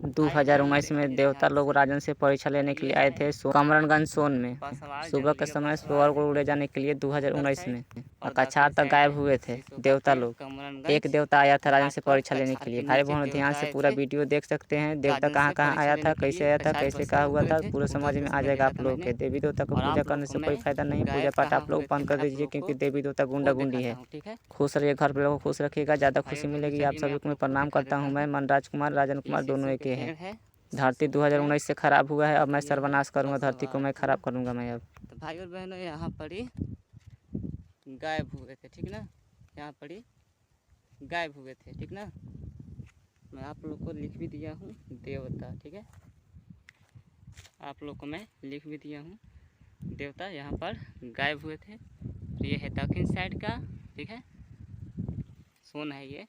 2019 में देवता लोग राजन से परीक्षा लेने के लिए आए थे कमरनगंज सोन में। सुबह के समय स्वर्ग को उड़े जाने के लिए 2019 में कछार तक गायब हुए थे देवता लोग। एक देवता आया था राजन से परीक्षा लेने के लिए। भाई बहनों ध्यान से पूरा वीडियो देख सकते हैं। देवता कहाँ कहाँ आया था, कैसे आया था, कैसे क्या हुआ था, पूरा समझ में आ जाएगा आप लोग के। देवी देवता को पूजा करने से कोई फायदा नहीं। पूजा पाठ आप लोग बंद कर दीजिए क्योंकि देवी देवता गुंडा गुंडी है। खुश रहिए, घर पे लोगों को खुश रखिएगा, ज़्यादा खुशी मिलेगी। आप सभी को मैं प्रणाम करता हूँ। मैं मनराज कुमार, राजन कुमार दोनों एक ही है। धरती 2019 से खराब हुआ है, अब मैं सर्वनाश करूंगा, धरती को मैं खराब करूंगा मैं अब। तो भाई और बहनों यहाँ पर ही गायब हुए थे, ठीक ना। यहाँ पर ही गायब हुए थे, ठीक ना। मैं आप लोग को लिख भी दिया हूँ देवता, ठीक है। आप लोग को मैं लिख भी दिया हूँ देवता यहाँ पर गायब हुए थे। तो ये है दक्षिण साइड का, ठीक है। सोन है ये,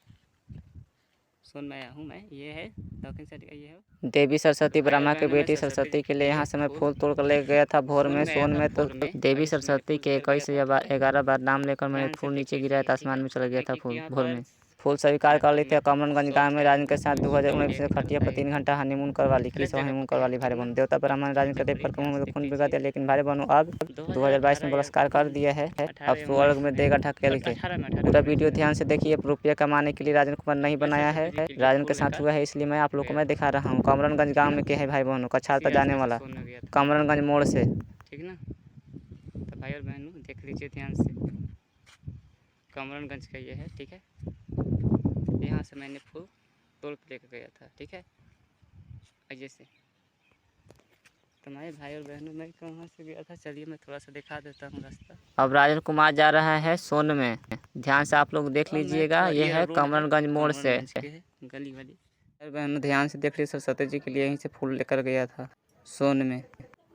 सोन में आया हूँ मैं। ये है दक्षिण साइड का, ये है देवी सरस्वती ब्रह्मा के बेटी सरस्वती के लिए यहाँ से मैं फूल तोड़ कर ले गया था भोर में सोन में। तो देवी सरस्वती के 21 या 11 बार नाम लेकर मैंने फूल नीचे गिराया था, आसमान में चला गया था फूल भोर में। फूल स्वीकार कर ली थी। कमरनगंज गांव में राजन के साथ 2019 में खटिया पर 3 घंटा हनीमून करवा ली। किस हनीमून करवा ली भाई बहनों। देवता ब्राह्मण राजन के देव पर मुंह में खून बिगा दिया, लेकिन भाई बहनों अब 2022 में बलात्कार कर दिया है। अब स्वर्ग में देगा ढकेल के। पूरा वीडियो ध्यान से देखिए। रुपया कमाने के लिए राजन कुमार नहीं बनाया है, राजन के साथ हुआ है, इसलिए मैं आप लोग को मैं दिखा रहा हूँ। कमरनगंज गांव में क्या है भाई बहनों, कछार तक जाने वाला कमरनगंज मोड़ से, ठीक ना। तो भाई और बहनों देख लीजिए ध्यान से, कमरनगंज का ये है, ठीक है। यहाँ से मैंने फूल तोड़ के लेकर गया था, ठीक है। जैसे तो मैं भाई और बहनों मैं कहाँ से गया था, चलिए मैं थोड़ा सा दिखा देता हूँ रास्ता। अब राजन कुमार जा रहा है सोन में, ध्यान से आप लोग देख लीजिएगा। ये है कमरनगंज मोड़ से गली वाली। बहनों ध्यान से देख लीजिए, सरस्वती जी के लिए यहीं से फूल लेकर गया था सोन में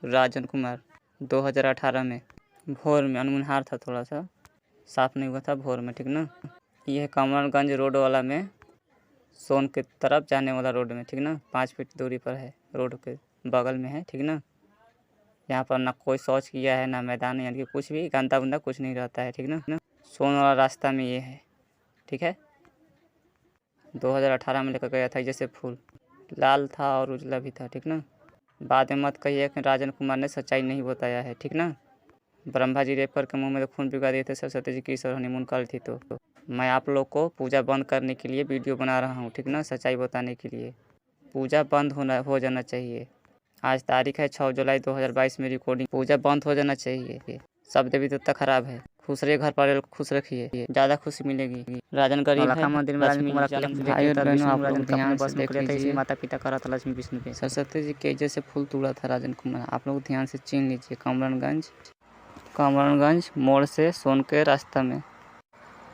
राजन कुमार 2018 में भोर में। अनमुनहार था, थोड़ा सा साफ नहीं हुआ था भोर में, ठीक ना। ये है कमरनगंज रोड वाला में, सोन के तरफ जाने वाला रोड में, ठीक ना। 5 फीट दूरी पर है, रोड के बगल में है, ठीक ना। यहाँ पर ना कोई शौच किया है, ना मैदान, यानी कि कुछ भी गंदा बुंदा कुछ नहीं रहता है, ठीक ना। सोन वाला रास्ता में ये है, ठीक है। 2018 में लेकर गया था। जैसे फूल लाल था और उजला भी था, ठीक ना। बाद में मत कहिए कि राजन कुमार ने सच्चाई नहीं बताया है, ठीक ना। ब्रह्मा जी रेप करके मुंह में तो खून पिघला दिए थे। सरस्वती जी की ईश्वर हनीमून कर थी। तो मैं आप लोग को पूजा बंद करने के लिए वीडियो बना रहा हूँ, ठीक ना। सच्चाई बताने के लिए पूजा बंद हो जाना चाहिए। आज तारीख है 6 जुलाई 2022 में रिकॉर्डिंग। पूजा बंद हो जाना चाहिए। सब देवी देवता खराब है। खुश रहिए, घर पर खुश रखिए, ज़्यादा खुशी मिलेगी। राजन गरीब है। मंदिर में राजन कुमार भाई और बहनों आप लोग ध्यान से देख लीजिए। माता पिता करा था लक्ष्मी विष्णु पे। सरस्वती जी के जैसे फूल तोड़ा था राजन कुमार। आप लोग ध्यान से चीन लीजिए। कमरनगंज मोड़ से सोन के रास्ता में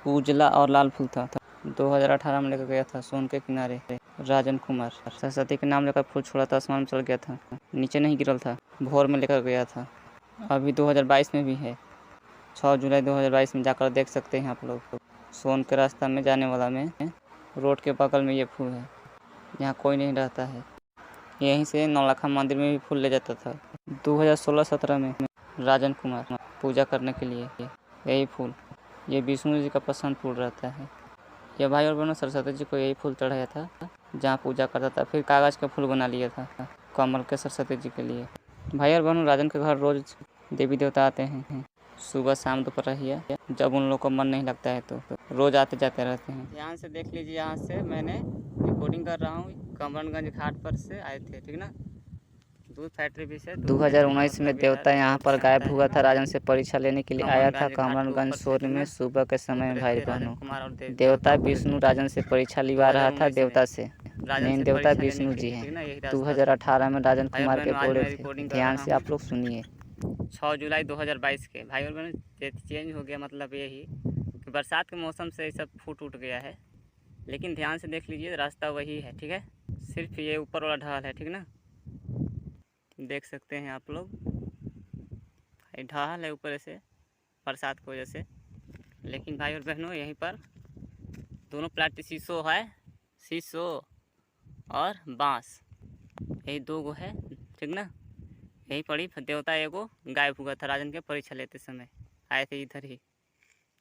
उजला और लाल फूल था। 2018 में लेकर गया था सोन के किनारे राजन कुमार। सरस्वती के नाम लेकर फूल छोड़ा था, आसमान में चल गया था, नीचे नहीं गिरल था। भोर में लेकर गया था। अभी 2022 में भी है, 6 जुलाई 2022 में जाकर देख सकते हैं आप लोग। सोन के रास्ता में जाने वाला में रोड के बगल में ये फूल है। यहाँ कोई नहीं रहता है। यहीं से नौलखा मंदिर में भी फूल ले जाता था 2016-17 में राजन कुमार पूजा करने के लिए। यही फूल, ये विष्णु जी का पसंद फूल रहता है। यह भाई और बहनों सरस्वती जी को यही फूल चढ़ाया था जहाँ पूजा करता था। फिर कागज़ का फूल बना लिया था कमल के सरस्वती जी के लिए। भाई और बहनों राजन के घर रोज़ देवी देवता आते हैं, सुबह शाम दोपहर, जब उन लोग को मन नहीं लगता है तो रोज़ आते जाते रहते हैं। ध्यान से देख लीजिए। यहाँ से मैंने रिकॉर्डिंग कर रहा हूँ। कमरनगंज घाट पर से आए थे, ठीक ना। दूध फैक्ट्री भी से 2019 में देवता यहाँ पर गायब हुआ था। राजन से परीक्षा लेने के लिए आया था कमरनगंज सोन में सुबह के समय। भाई बहनों देवता विष्णु राजन से परीक्षा लिवा रहा था देवता से। मेन देवता विष्णु जी हैं। 2018 में राजन कुमार के बोले थे। ध्यान से आप लोग सुनिए। 6 जुलाई 2022 के भाई और बहनों चेंज हो गया, मतलब यही कि बरसात के मौसम से ये सब फूट उठ गया है। लेकिन ध्यान से देख लीजिए, रास्ता वही है, ठीक है। सिर्फ ये ऊपर वाला ढाल है, ठीक ना। देख सकते हैं आप लोग, ढाल है ऊपर से बरसात की वजह से। लेकिन भाई और बहनों यहीं पर दोनों प्लाट शीशो है, शीशो और बांस, यही 2 गो है, ठीक ना। यही पड़ी देवता एगो गायब हुआ था राजन के परीक्षा लेते समय, आए थे इधर ही,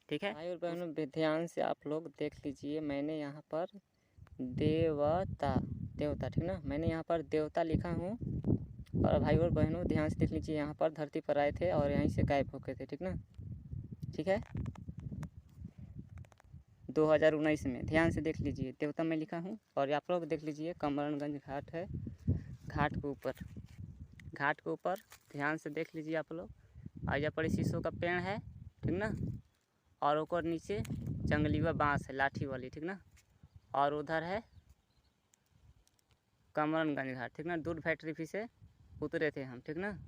ठीक है। भाई और बहनों ध्यान से आप लोग देख लीजिए। मैंने यहाँ पर देवता देवता, ठीक ना। मैंने यहाँ पर देवता लिखा हूँ। और भाई और बहनों ध्यान से देख लीजिए, यहाँ पर धरती पर आए थे और यहीं से गायब हो गए थे, ठीक ना। ठीक है, 2019 में ध्यान से देख लीजिए, देवता मैं लिखा हूँ। और आप लोग देख लीजिए, कमरनगंज घाट है, घाट के ऊपर ध्यान से देख लीजिए आप लोग। और यहाँ पर शीशों का पेड़ है, ठीक ना। और ऊपर नीचे जंगली व बाँस है, लाठी वाली, ठीक ना। और उधर है कमरनगंज घाट, ठीक ना। दूध फैक्ट्री भी से उतरे थे हम, ठीक ना।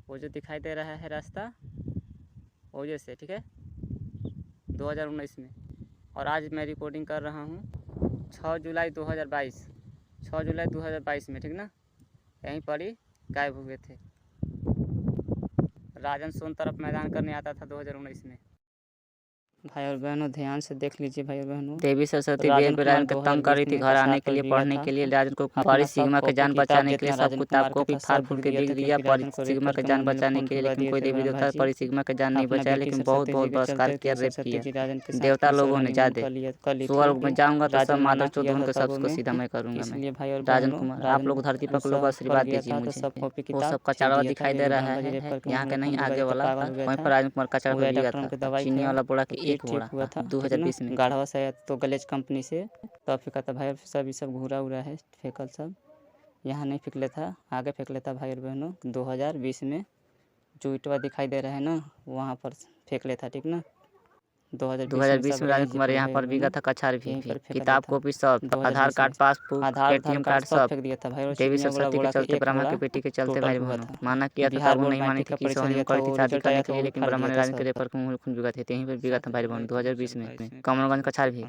वो जो दिखाई दे रहा है रास्ता, वजह से, ठीक है, 2019 में। और आज मैं रिकॉर्डिंग कर रहा हूँ 6 जुलाई 2022 में, ठीक ना। यहीं पर ही गायब हुए थे। राजन सोन तरफ मैदान करने आता था 2019 में। भाई और बहनों ध्यान से देख लीजिए, भाई और बहनों, देवी सरस्वती बेल पे राजन को तंग कर रही थी घर आने के लिए, पढ़ने के लिए। राजन को परी सिग्मा के जान बचाने के लिए सब किताब कॉपी फाड़ फूड़ के बिक दिया परी सिग्मा के जान बचाने के लिए। लेकिन कोई देवी देवता परी सिग्मा के जान नहीं बचाया, लेकिन बहुत बलात्कार किया, रेप किया देवता लोगों ने ज्यादा। स्वर्ग में जाऊंगा तो सब माधव चौधरी के सबको सीधा मैं करूंगा मैं। राजन कुमार, आप लोग धरती पर लोग आशीर्वाद दीजिए मुझे। वो सब कचड़ा दिखाई दे रहा है, यहाँ के नहीं आगे वाला, वहीं पर राजन कुमार कचड़ा पे गिरा था, चीनी वाला बोला कि एक बोरा 2020 में। गाढ़वा से आया तो गलेज कंपनी से, तब फेंका था भाई। सब ये सब घूरा उरा है फेंकल, सब यहाँ नहीं फेंक लेता, आगे फेंक लेता भाई और बहनों। 2020 में जो ईटवा दिखाई दे रहा है ना, वहाँ पर फेंक लेता, ठीक ना। 2020 में राजन कुमार यहाँ पर बिका था कछार भी, किताब कॉपी सब, आधार कार्ड, पासबुक, एटीएम कार्ड सब फेंक दिया था भाई। देवी सरस्वती के चलते, ब्राह्मण की बेटी के चलते भाई बहनों माना किया था, तब वो नहीं मानी थी कि सोहनी करी थी शादी करने के लिए, लेकिन ब्राह्मण ने राजन के रेपर को मुँह खून बिका थे, यहीं पर बिका था भाई बहनों 2020 में कमरगंज कछार भी।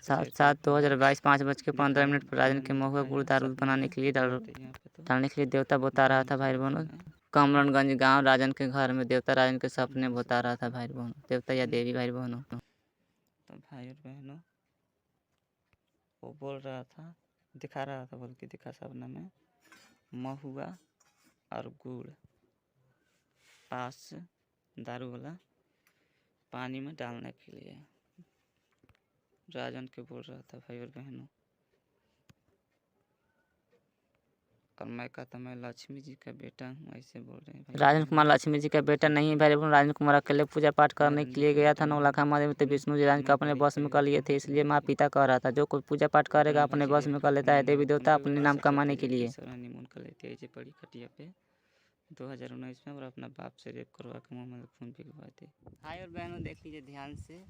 7/7/2022 5:15 पर राजन के महुआ गुड़ दारू बनाने के लिए डालने के लिए देवता बता रहा था भाई बहनों। कमरनगंज गांव राजन के घर में देवता राजन के सपने बता रहा था भाई बहनों, देवता या देवी भाई बहनों। तो भाई और बहनों वो बोल रहा था, दिखा रहा था, बोल के दिखा सपना में, महुआ और गुड़ पास दारू वाला पानी में डालने के लिए राजन के बोल रहा था भाई और बहनों। और मैं कहता मैं लक्ष्मी जी का बेटा हूँ, ऐसे बोल रहे हैं। राजन कुमार लक्ष्मी जी का बेटा नहीं है भाई बहन। राजन कुमार अकेले पूजा पाठ करने के लिए गया था नौलखा महादेव में, तो विष्णु जी राजन को अपने बस में कर लिए थे, इसलिए माँ पिता कह रहा था जो कोई पूजा पाठ करेगा अपने बस में कर लेता है देवी देवता अपने नाम कमाने के लिए। हनीमून कर लेते हैं बड़ी खटिया पे 2019 में, और अपना बाप से रेप करवा के मुँह में खून पिघलवाए थे। भाई और बहनों देख लीजिए ध्यान से,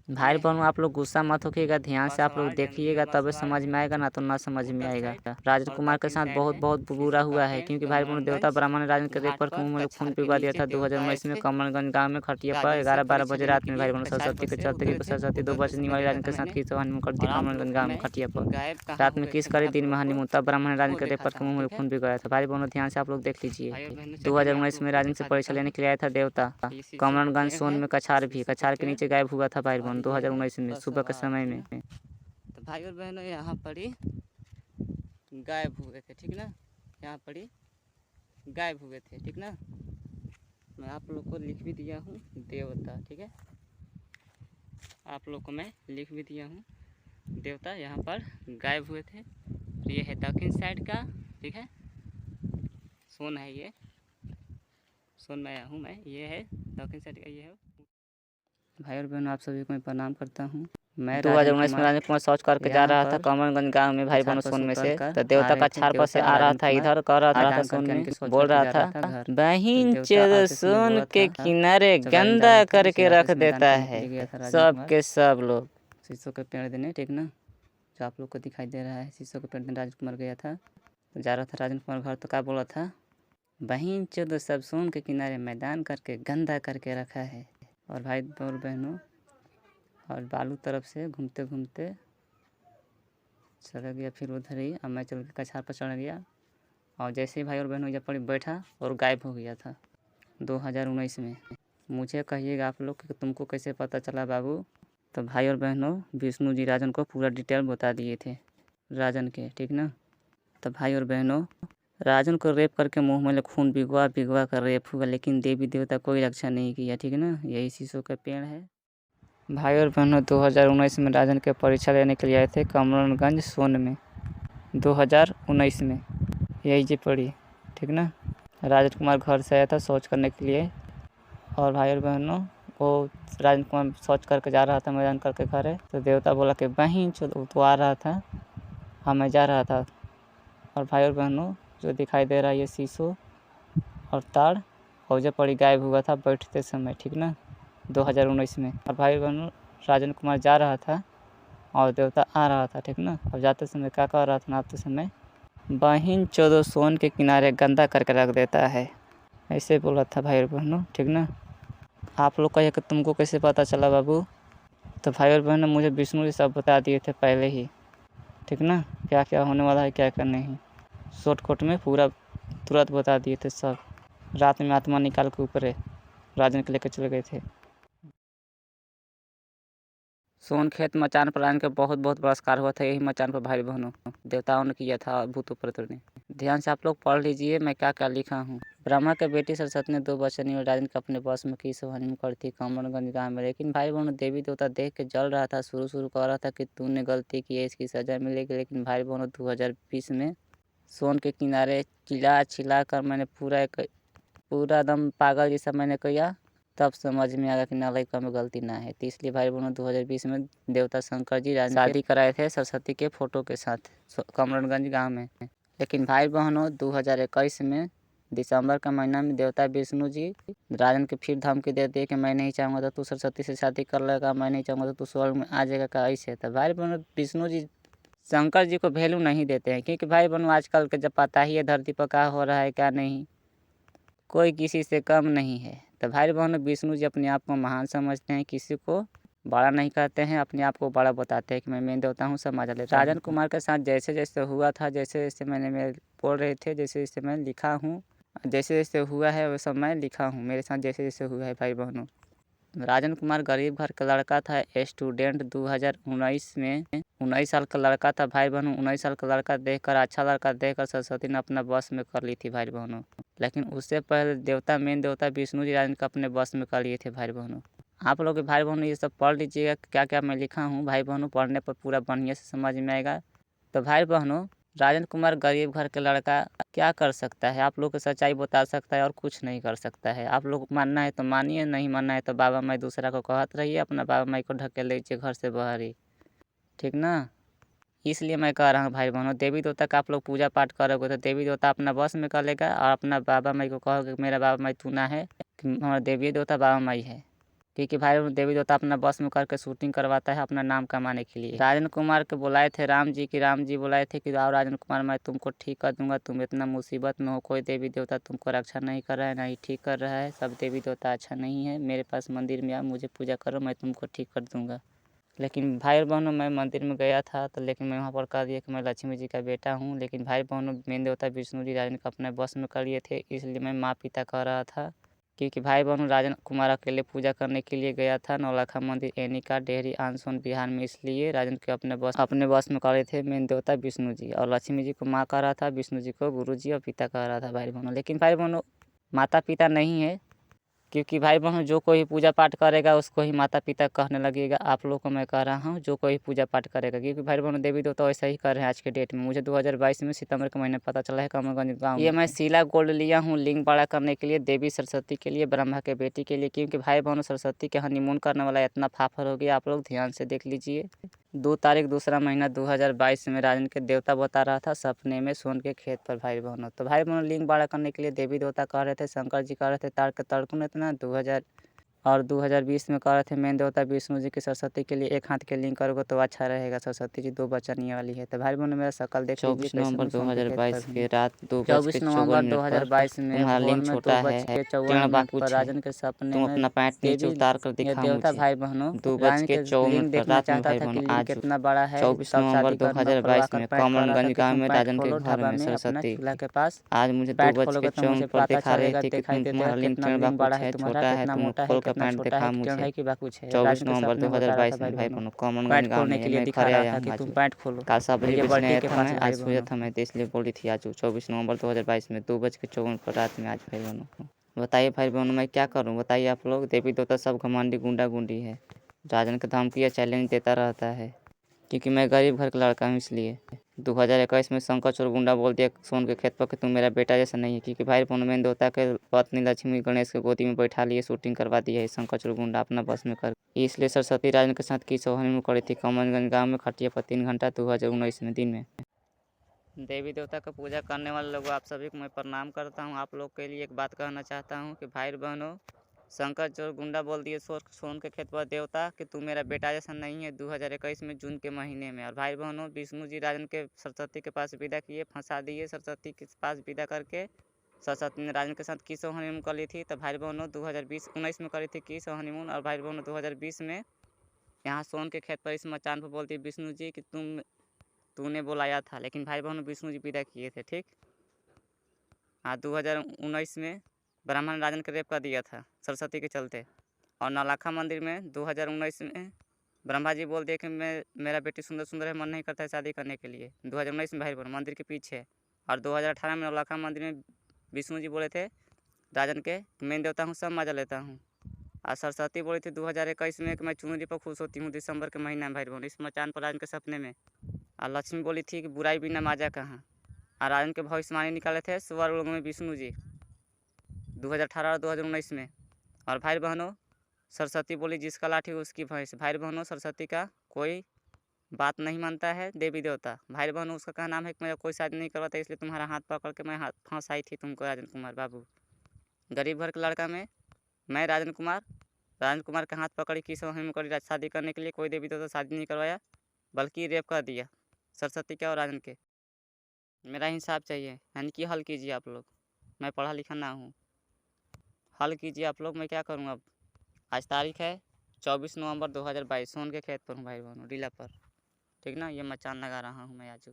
भाई बहनों आप लोग गुस्सा मत होइएगा, ध्यान से आप लोग देखिएगा तब समझ में आएगा, ना तो ना समझ में आएगा। राजन कुमार के साथ बहुत बुरा हुआ है, क्योंकि भाई बहनों देवता ब्राह्मण ने राजन के रेपर के मुँह में खून पिघला दिया था 2019 में कमलगंज गांव में खटिया पर 11-12 बजे रात में। भाई बहनों सरस्वती के चलते कि सरस्वती 2 बजने वाली राजन के साथ किस हनीमून कर दी कमलगंज गाँव में खटिया पर। रात में किस करे, दिन में हनीमून, तब ब्राह्मण ने राजन के रेपर के मुँह में खून पिघलाया था। भाई बहनों ध्यान से आप लोग देख लीजिए, 2019 में राजन से परीक्षा लेने के लिए आया था देवता कमलगंज सोन में कछार के नीचे गायब हुआ था भाई बहन 2019 में सुबह के समय में। तो भाई और बहनों यहाँ पर ही गायब हुए थे, ठीक ना। यहाँ पर ही गायब हुए थे, ठीक ना। मैं आप लोग को लिख भी दिया हूँ देवता, ठीक है, आप लोग को मैं लिख भी दिया हूँ देवता यहाँ पर गायब हुए थे। ये है दक्षिण साइड का, ठीक है, सोन है, ये सोन में आया हूँ मैं, ये है दक्षिण साइड का, ये है। भाई और बहनों आप सभी को मैं प्रणाम करता हूँ। मैं 2019 में राजन कुमार शौच करके जा रहा था कमलगंज गांव में भाई बहनों सोन में से, तो देवता का छार पर से आ रहा था, इधर कर रहा था सोन में, बोल रहा था बहिन चोद सोन के किनारे गंदा करके रख देता है सब के सब लोग। शीशों के पेड़ देने, ठीक ना, जो आप लोग को दिखाई दे रहा है शीशों के पेड़ देने राजन कुमार गया था, तो जा रहा था राजन कुमार घर, तो क्या बोला था, बहिन चोद सब सोन के किनारे मैदान करके गंदा करके रखा है। और भाई और बहनों और बालू तरफ से घूमते घूमते चला गया, फिर उधर ही, अब मैं चल के कछार पर चढ़ गया, और जैसे ही भाई और बहनों जब पर बैठा और गायब हो गया था 2019 में। मुझे कहिएगा आप लोग कि तुमको कैसे पता चला बाबू। तो भाई और बहनों विष्णु जी राजन को पूरा डिटेल बता दिए थे राजन के, ठीक ना। तो भाई और बहनों राजन को रेप करके मुँह में खून भिगवा कर रेप हुआ, लेकिन देवी देवता कोई रक्षा नहीं किया, ठीक है ना। यही शीशों का पेड़ है, भाई और बहनों 2019 में राजन के परीक्षा लेने के लिए आए थे कमरनगंज सोन में। 2019 में यही जी पड़ी, ठीक ना। राजन कुमार घर से आया था शौच करने के लिए, और भाई और बहनों वो राजन कुमार शौच करके जा रहा था मैदान करके घर है, तो देवता बोला कि बहन चलो, तो आ रहा था, हाँ मैं जा रहा था। और भाई और बहनों जो दिखाई दे रहा है ये शीशो और ताड़ हौजे पड़ी गायब हुआ था बैठते समय, ठीक ना, 2019 में। और भाई बहनों राजन कुमार जा रहा था और देवता आ रहा था, ठीक ना। और जाते समय क्या कर रहा था, नापते समय, बहिन चौदह सोन के किनारे गंदा करके रख देता है, ऐसे बोला था भाई और बहनों, ठीक ना। आप लोग कहिए कि तुमको कैसे पता चला बाबू, तो भाई और बहनों मुझे विष्णु जी सब बता दिए थे पहले ही, ठीक ना, क्या क्या होने वाला है क्या क्या नहीं, शॉर्टकट में पूरा तुरंत बता दिए थे सब। रात में आत्मा निकाल के ऊपर राजन के लेकर चले गए थे। सोनखेत मचान प्राण के बहुत बहुत पुरस्कार हुआ था, यही मचान पर भाई बहनों देवताओं ने किया था भूतों प्रेतों ने। ध्यान से आप लोग पढ़ लीजिए मैं क्या क्या लिखा हूँ। ब्रह्मा के बेटी सरस्वती ने 2 बचन और राजन के अपने बस में की सवानी करती कमरगंज गाँव में, लेकिन भाई बहनों देवी देवता देख के जल रहा था, शुरू कर रहा था कि तूने गलती की है इसकी सजा मिलेगी। लेकिन भाई बहनों 2020 में सोन के किनारे चिल्ला कर मैंने पूरा दम पागल जैसा मैंने किया, तब समझ में आया कि नालायिका में गलती ना है। तो इसलिए भाई बहनों 2020 में देवता शंकर जी शादी कराए थे सरस्वती के फोटो के साथ कमरनगंज गांव में। लेकिन भाई बहनों 2021 में दिसंबर का महीना में देवता विष्णु जी राजन के फिर धमकी दे दिए कि मैं नहीं चाहूँगा तो तू सरस्वती से शादी कर लेगा, मैं नहीं चाहूँगा तो तू स्वर्ग में आ जाएगा का। ऐसे था भाई बहनों विष्णु जी शंकर जी को वैल्यू नहीं देते हैं, क्योंकि भाई बहनों आजकल के जब पता ही है धरती पर क्या हो रहा है क्या नहीं, कोई किसी से कम नहीं है। तो भाई बहनों विष्णु जी अपने आप को महान समझते हैं, किसी को बड़ा नहीं कहते हैं, अपने आप को बड़ा बताते हैं कि मैं देवता हूँ समाज ले। राजन कुमार के साथ जैसे जैसे हुआ था, जैसे जैसे मैं बोल रहे थे, जैसे जैसे मैं लिखा हूँ, जैसे जैसे हुआ है वो सब मैं लिखा हूँ, मेरे साथ जैसे जैसे हुआ है भाई बहनों। राजन कुमार गरीब घर का लड़का था, स्टूडेंट 2019 में 19 साल का लड़का था भाई बहनों। 19 साल का लड़का देखकर, अच्छा लड़का देखकर सरस्वती ने अपना बस में कर ली थी भाई बहनों। लेकिन उससे पहले देवता मेन देवता विष्णु जी राजन को अपने बस में कर लिए थे भाई बहनों। आप लोग भाई बहनों ये सब पढ़ लीजिएगा क्या क्या मैं लिखा हूँ भाई बहनों, पढ़ने पर पूरा बढ़िया से समझ में आएगा। तो भाई बहनों राजन कुमार गरीब घर के लड़का क्या कर सकता है, आप लोग को सच्चाई बता सकता है और कुछ नहीं कर सकता है। आप लोग को मानना है तो मानिए, नहीं मानना है तो बाबा माई दूसरा को कहत रहिए, अपना बाबा माई को ढकेल लीजिए घर से बाहर ही, ठीक ना। इसलिए मैं कह रहा हूँ भाई बहनों देवी देवता का आप लोग पूजा पाठ करोगे तो देवी देवता अपना बस में कर लेगा, और अपना बाबा माई को कहोगे मेरा बाबा माई तू ना है कि हमारा देवी देवता बाबा माई है, क्योंकि भाई देवी देवता अपना बस में करके शूटिंग करवाता है अपना नाम कमाने के लिए। राजन कुमार को बुलाए थे राम जी बुलाए थे कि आओ राजन कुमार मैं तुमको ठीक कर दूंगा, तुम इतना मुसीबत में हो, कोई देवी देवता तुमको रक्षा नहीं कर रहा है ना ही ठीक कर रहा है, सब देवी देवता अच्छा नहीं है, मेरे पास मंदिर में आओ मुझे पूजा करो मैं तुमको ठीक कर दूंगा। लेकिन भाई और बहनों मैं मंदिर में गया था तो लेकिन मैं वहाँ पर कह दिया कि मैं लक्ष्मी जी का बेटा हूँ, लेकिन भाई बहनों मेन देवता विष्णु जी राजन को अपने बस में कर लिए थे, इसलिए मैं माँ पिता कह रहा था। क्योंकि भाई बहनों राजन कुमार अकेले पूजा करने के लिए गया था नौलखा मंदिर एनिका डेहरी आनसोन बिहार में, इसलिए राजन के अपने बस में कर रहे थे मेन देवता विष्णु जी, और लक्ष्मी जी को माँ कह रहा था, विष्णु जी को गुरु जी और पिता कह रहा था भाई बहनों। लेकिन भाई बहनों माता पिता नहीं है, क्योंकि भाई बहनों जो कोई पूजा पाठ करेगा उसको ही माता पिता कहने लगेगा। आप लोगों को मैं कह रहा हूँ जो कोई पूजा पाठ करेगा, क्योंकि भाई बहनों देवी देवता वैसा ही कर रहे हैं आज के डेट में। मुझे 2022 में सितंबर के महीने पता चला है कमरगंज गाँव में। ये मैं शीला गोल्ड लिया हूँ लिंग बड़ा करने के लिए, देवी सरस्वती के लिए, ब्रह्मा के बेटी के लिए, क्योंकि भाई बहनों सरस्वती के हनीमून करने वाला इतना फाफर हो गया, आप लोग ध्यान से देख लीजिए। 2 तारीख दूसरा महीना 2022 में राजन के देवता बता रहा था सपने में सोन के खेत पर भाई बहनों। तो भाई बहनों लिंग बड़ा करने के लिए देवी देवता कह रहे थे, शंकर जी कह रहे थे तार के तड़कुन इतना 2020 में कह रहे थे मेन देवता विष्णु जी की सरस्वती के लिए एक हाथ के लिंग करोगे तो अच्छा रहेगा, सरस्वती जी 2 बचनिया वाली है। तो भाई बहनों मेरा शकल देख लीजिए। 24 नवंबर 2022 के रात 24 नवंबर 2:54 2022 पर में तुम्हारा भोर लिंग में छोटा है, 2:54 बापू पर छे, राजन के सपने तुम में अपना पैंट नीचे देवी उतार कर ये दिखा देवता मुझे। भाई बहनों दो बज राजन के के चौवन लिंग पर देखना रात में चाहता भाई था कि बहनों लिंग आज कितना बड़ा है, 24 तब नवंबर शादी करना खुलवा 2022 कर में पैंट कह रहा था कमरगंज कि गांव तुम में पैंट राजन के खोलो घर ढाबा में में अपना सरस्वती चूल्हा के पास, आज मुझे पैंट 2:54 खोलोगे तो मुझे पर पता दिखा रही चलेगा, थी कि दिखाई देगा तुम्हारा लिंग कितना टेढ़ लिंग बड़ा कुछ है है, तुम्हारा, छोटा है, कितना तुम मोटा है, खोल कर कितना पैंट छोटा है, दिखा कि टेढ़ा मुझे। है कि बा कुछ है। 24 राजन के नवंबर सपने में बता रहा था 2022 भाई में भाई बहनों बहनों कमरगंज पैंट गांव खोलने में के है, लिए मैं दिखा घरे रहा आया था हूँ कि आज। तुम पैंट खोलो। कल सब्जी ये बेचने बल्टी आया के था पास मैं, आज भाई सोया बहनों। था मैं तो इसलिए बोली थी आज 24 नवंबर 2022 में 2:54 पर रात में आज भाई बहनों। बताइए भाई बहनों मैं क्या करूं, बताइए आप लोग। देवी देवता सब घमंडी गुंडा गुंडी है। राजन को धमकी या चैलेंज देता रहता है क्योंकि मैं गरीब घर का लड़का हूँ इसलिए। 2021 में शंकर चोर गुंडा बोल दिया सोन के खेत पर कि तुम मेरा बेटा जैसा नहीं है क्योंकि भाई पौन देवता के पत्नी लक्ष्मी गणेश के गोदी में बैठा लिए शूटिंग करवा दी है शंकर चोर गुंडा अपना बस में कर। इसलिए सरस्वती राजन के साथ की हनीमून करी थी कमलगंज गाँव में खटिया पर 3 घंटा 2019 में दिन में। देवी देवता का पूजा करने वाले लोग आप सभी को मैं प्रणाम करता हूँ। आप लोग के लिए एक बात कहना चाहता हूँ कि भाई बहनों, शंकर चोर गुंडा बोल दिए सोन के खेत पर देवता कि तू मेरा बेटा जैसा नहीं है 2021 में जून के महीने में। और भाई बहनों, विष्णु जी राजन के सरस्वती के पास विदा किए, फंसा दिए सरस्वती के पास विदा करके। सरस्वती ने राजन के साथ किस हनीमून कर ली थी। तो भाई बहनों 2019 में करी थी किस हनीमून। और भाई बहनों 2020 में यहाँ सोन के खेत पर इस मचान पर बोलती विष्णु जी कि तूने बुलाया था, लेकिन भाई बहनों विष्णु जी विदा किए थे। ठीक हाँ, 2019 में ब्राह्मण राजन के रेप कर दिया था सरस्वती के चलते। और नौलखा मंदिर में 2019 में ब्रह्मा जी बोल दिए कि मेरा बेटी सुंदर सुंदर है, मन नहीं करता है शादी करने के लिए। 2019 में भाई बहन मंदिर के पीछे। और 2018 में नौलखा मंदिर में विष्णु जी बोले थे राजन के मैं देवता हूँ, सब मजा लेता हूँ। और सरस्वती बोली थी 2021 में कि मैं चुनरी पर खुश होती हूँ दिसंबर के महीना में भाई बहन इस मचान पर राजन के सपने में। और लक्ष्मी बोली थी कि बुराई बिना माजा कहाँ। और राजन के भविष्यवाणी निकाले थे स्वर्ग में विष्णु जी 2018 और 2019 में। और भाई बहनों, सरस्वती बोली जिसका लाठी उसकी भैंस। भाई बहनों, सरस्वती का कोई बात नहीं मानता है देवी देवता। भाई बहनों, उसका कहना है कि मेरा कोई शादी नहीं करवाता, इसलिए तुम्हारा हाथ पकड़ के मैं फंसाई थी तुमको राजन कुमार बाबू। गरीब घर का लड़का मैं राजन कुमार का हाथ पकड़ी किस हम करी शादी करने के लिए। कोई देवी देवता शादी नहीं करवाया, बल्कि रेप कर दिया सरस्वती के और राजन के। मेरा इंसाफ चाहिए, यानी कि हल कीजिए आप लोग। मैं पढ़ा लिखा ना हूँ, हल कीजिए आप लोग। मैं क्या करूँ अब। आज तारीख है 24 नवंबर 2022। सोन के खेत पर हूँ भाई बहनों, डीला पर। ठीक ना, ये मचान लगा रहा हूँ मैं आज।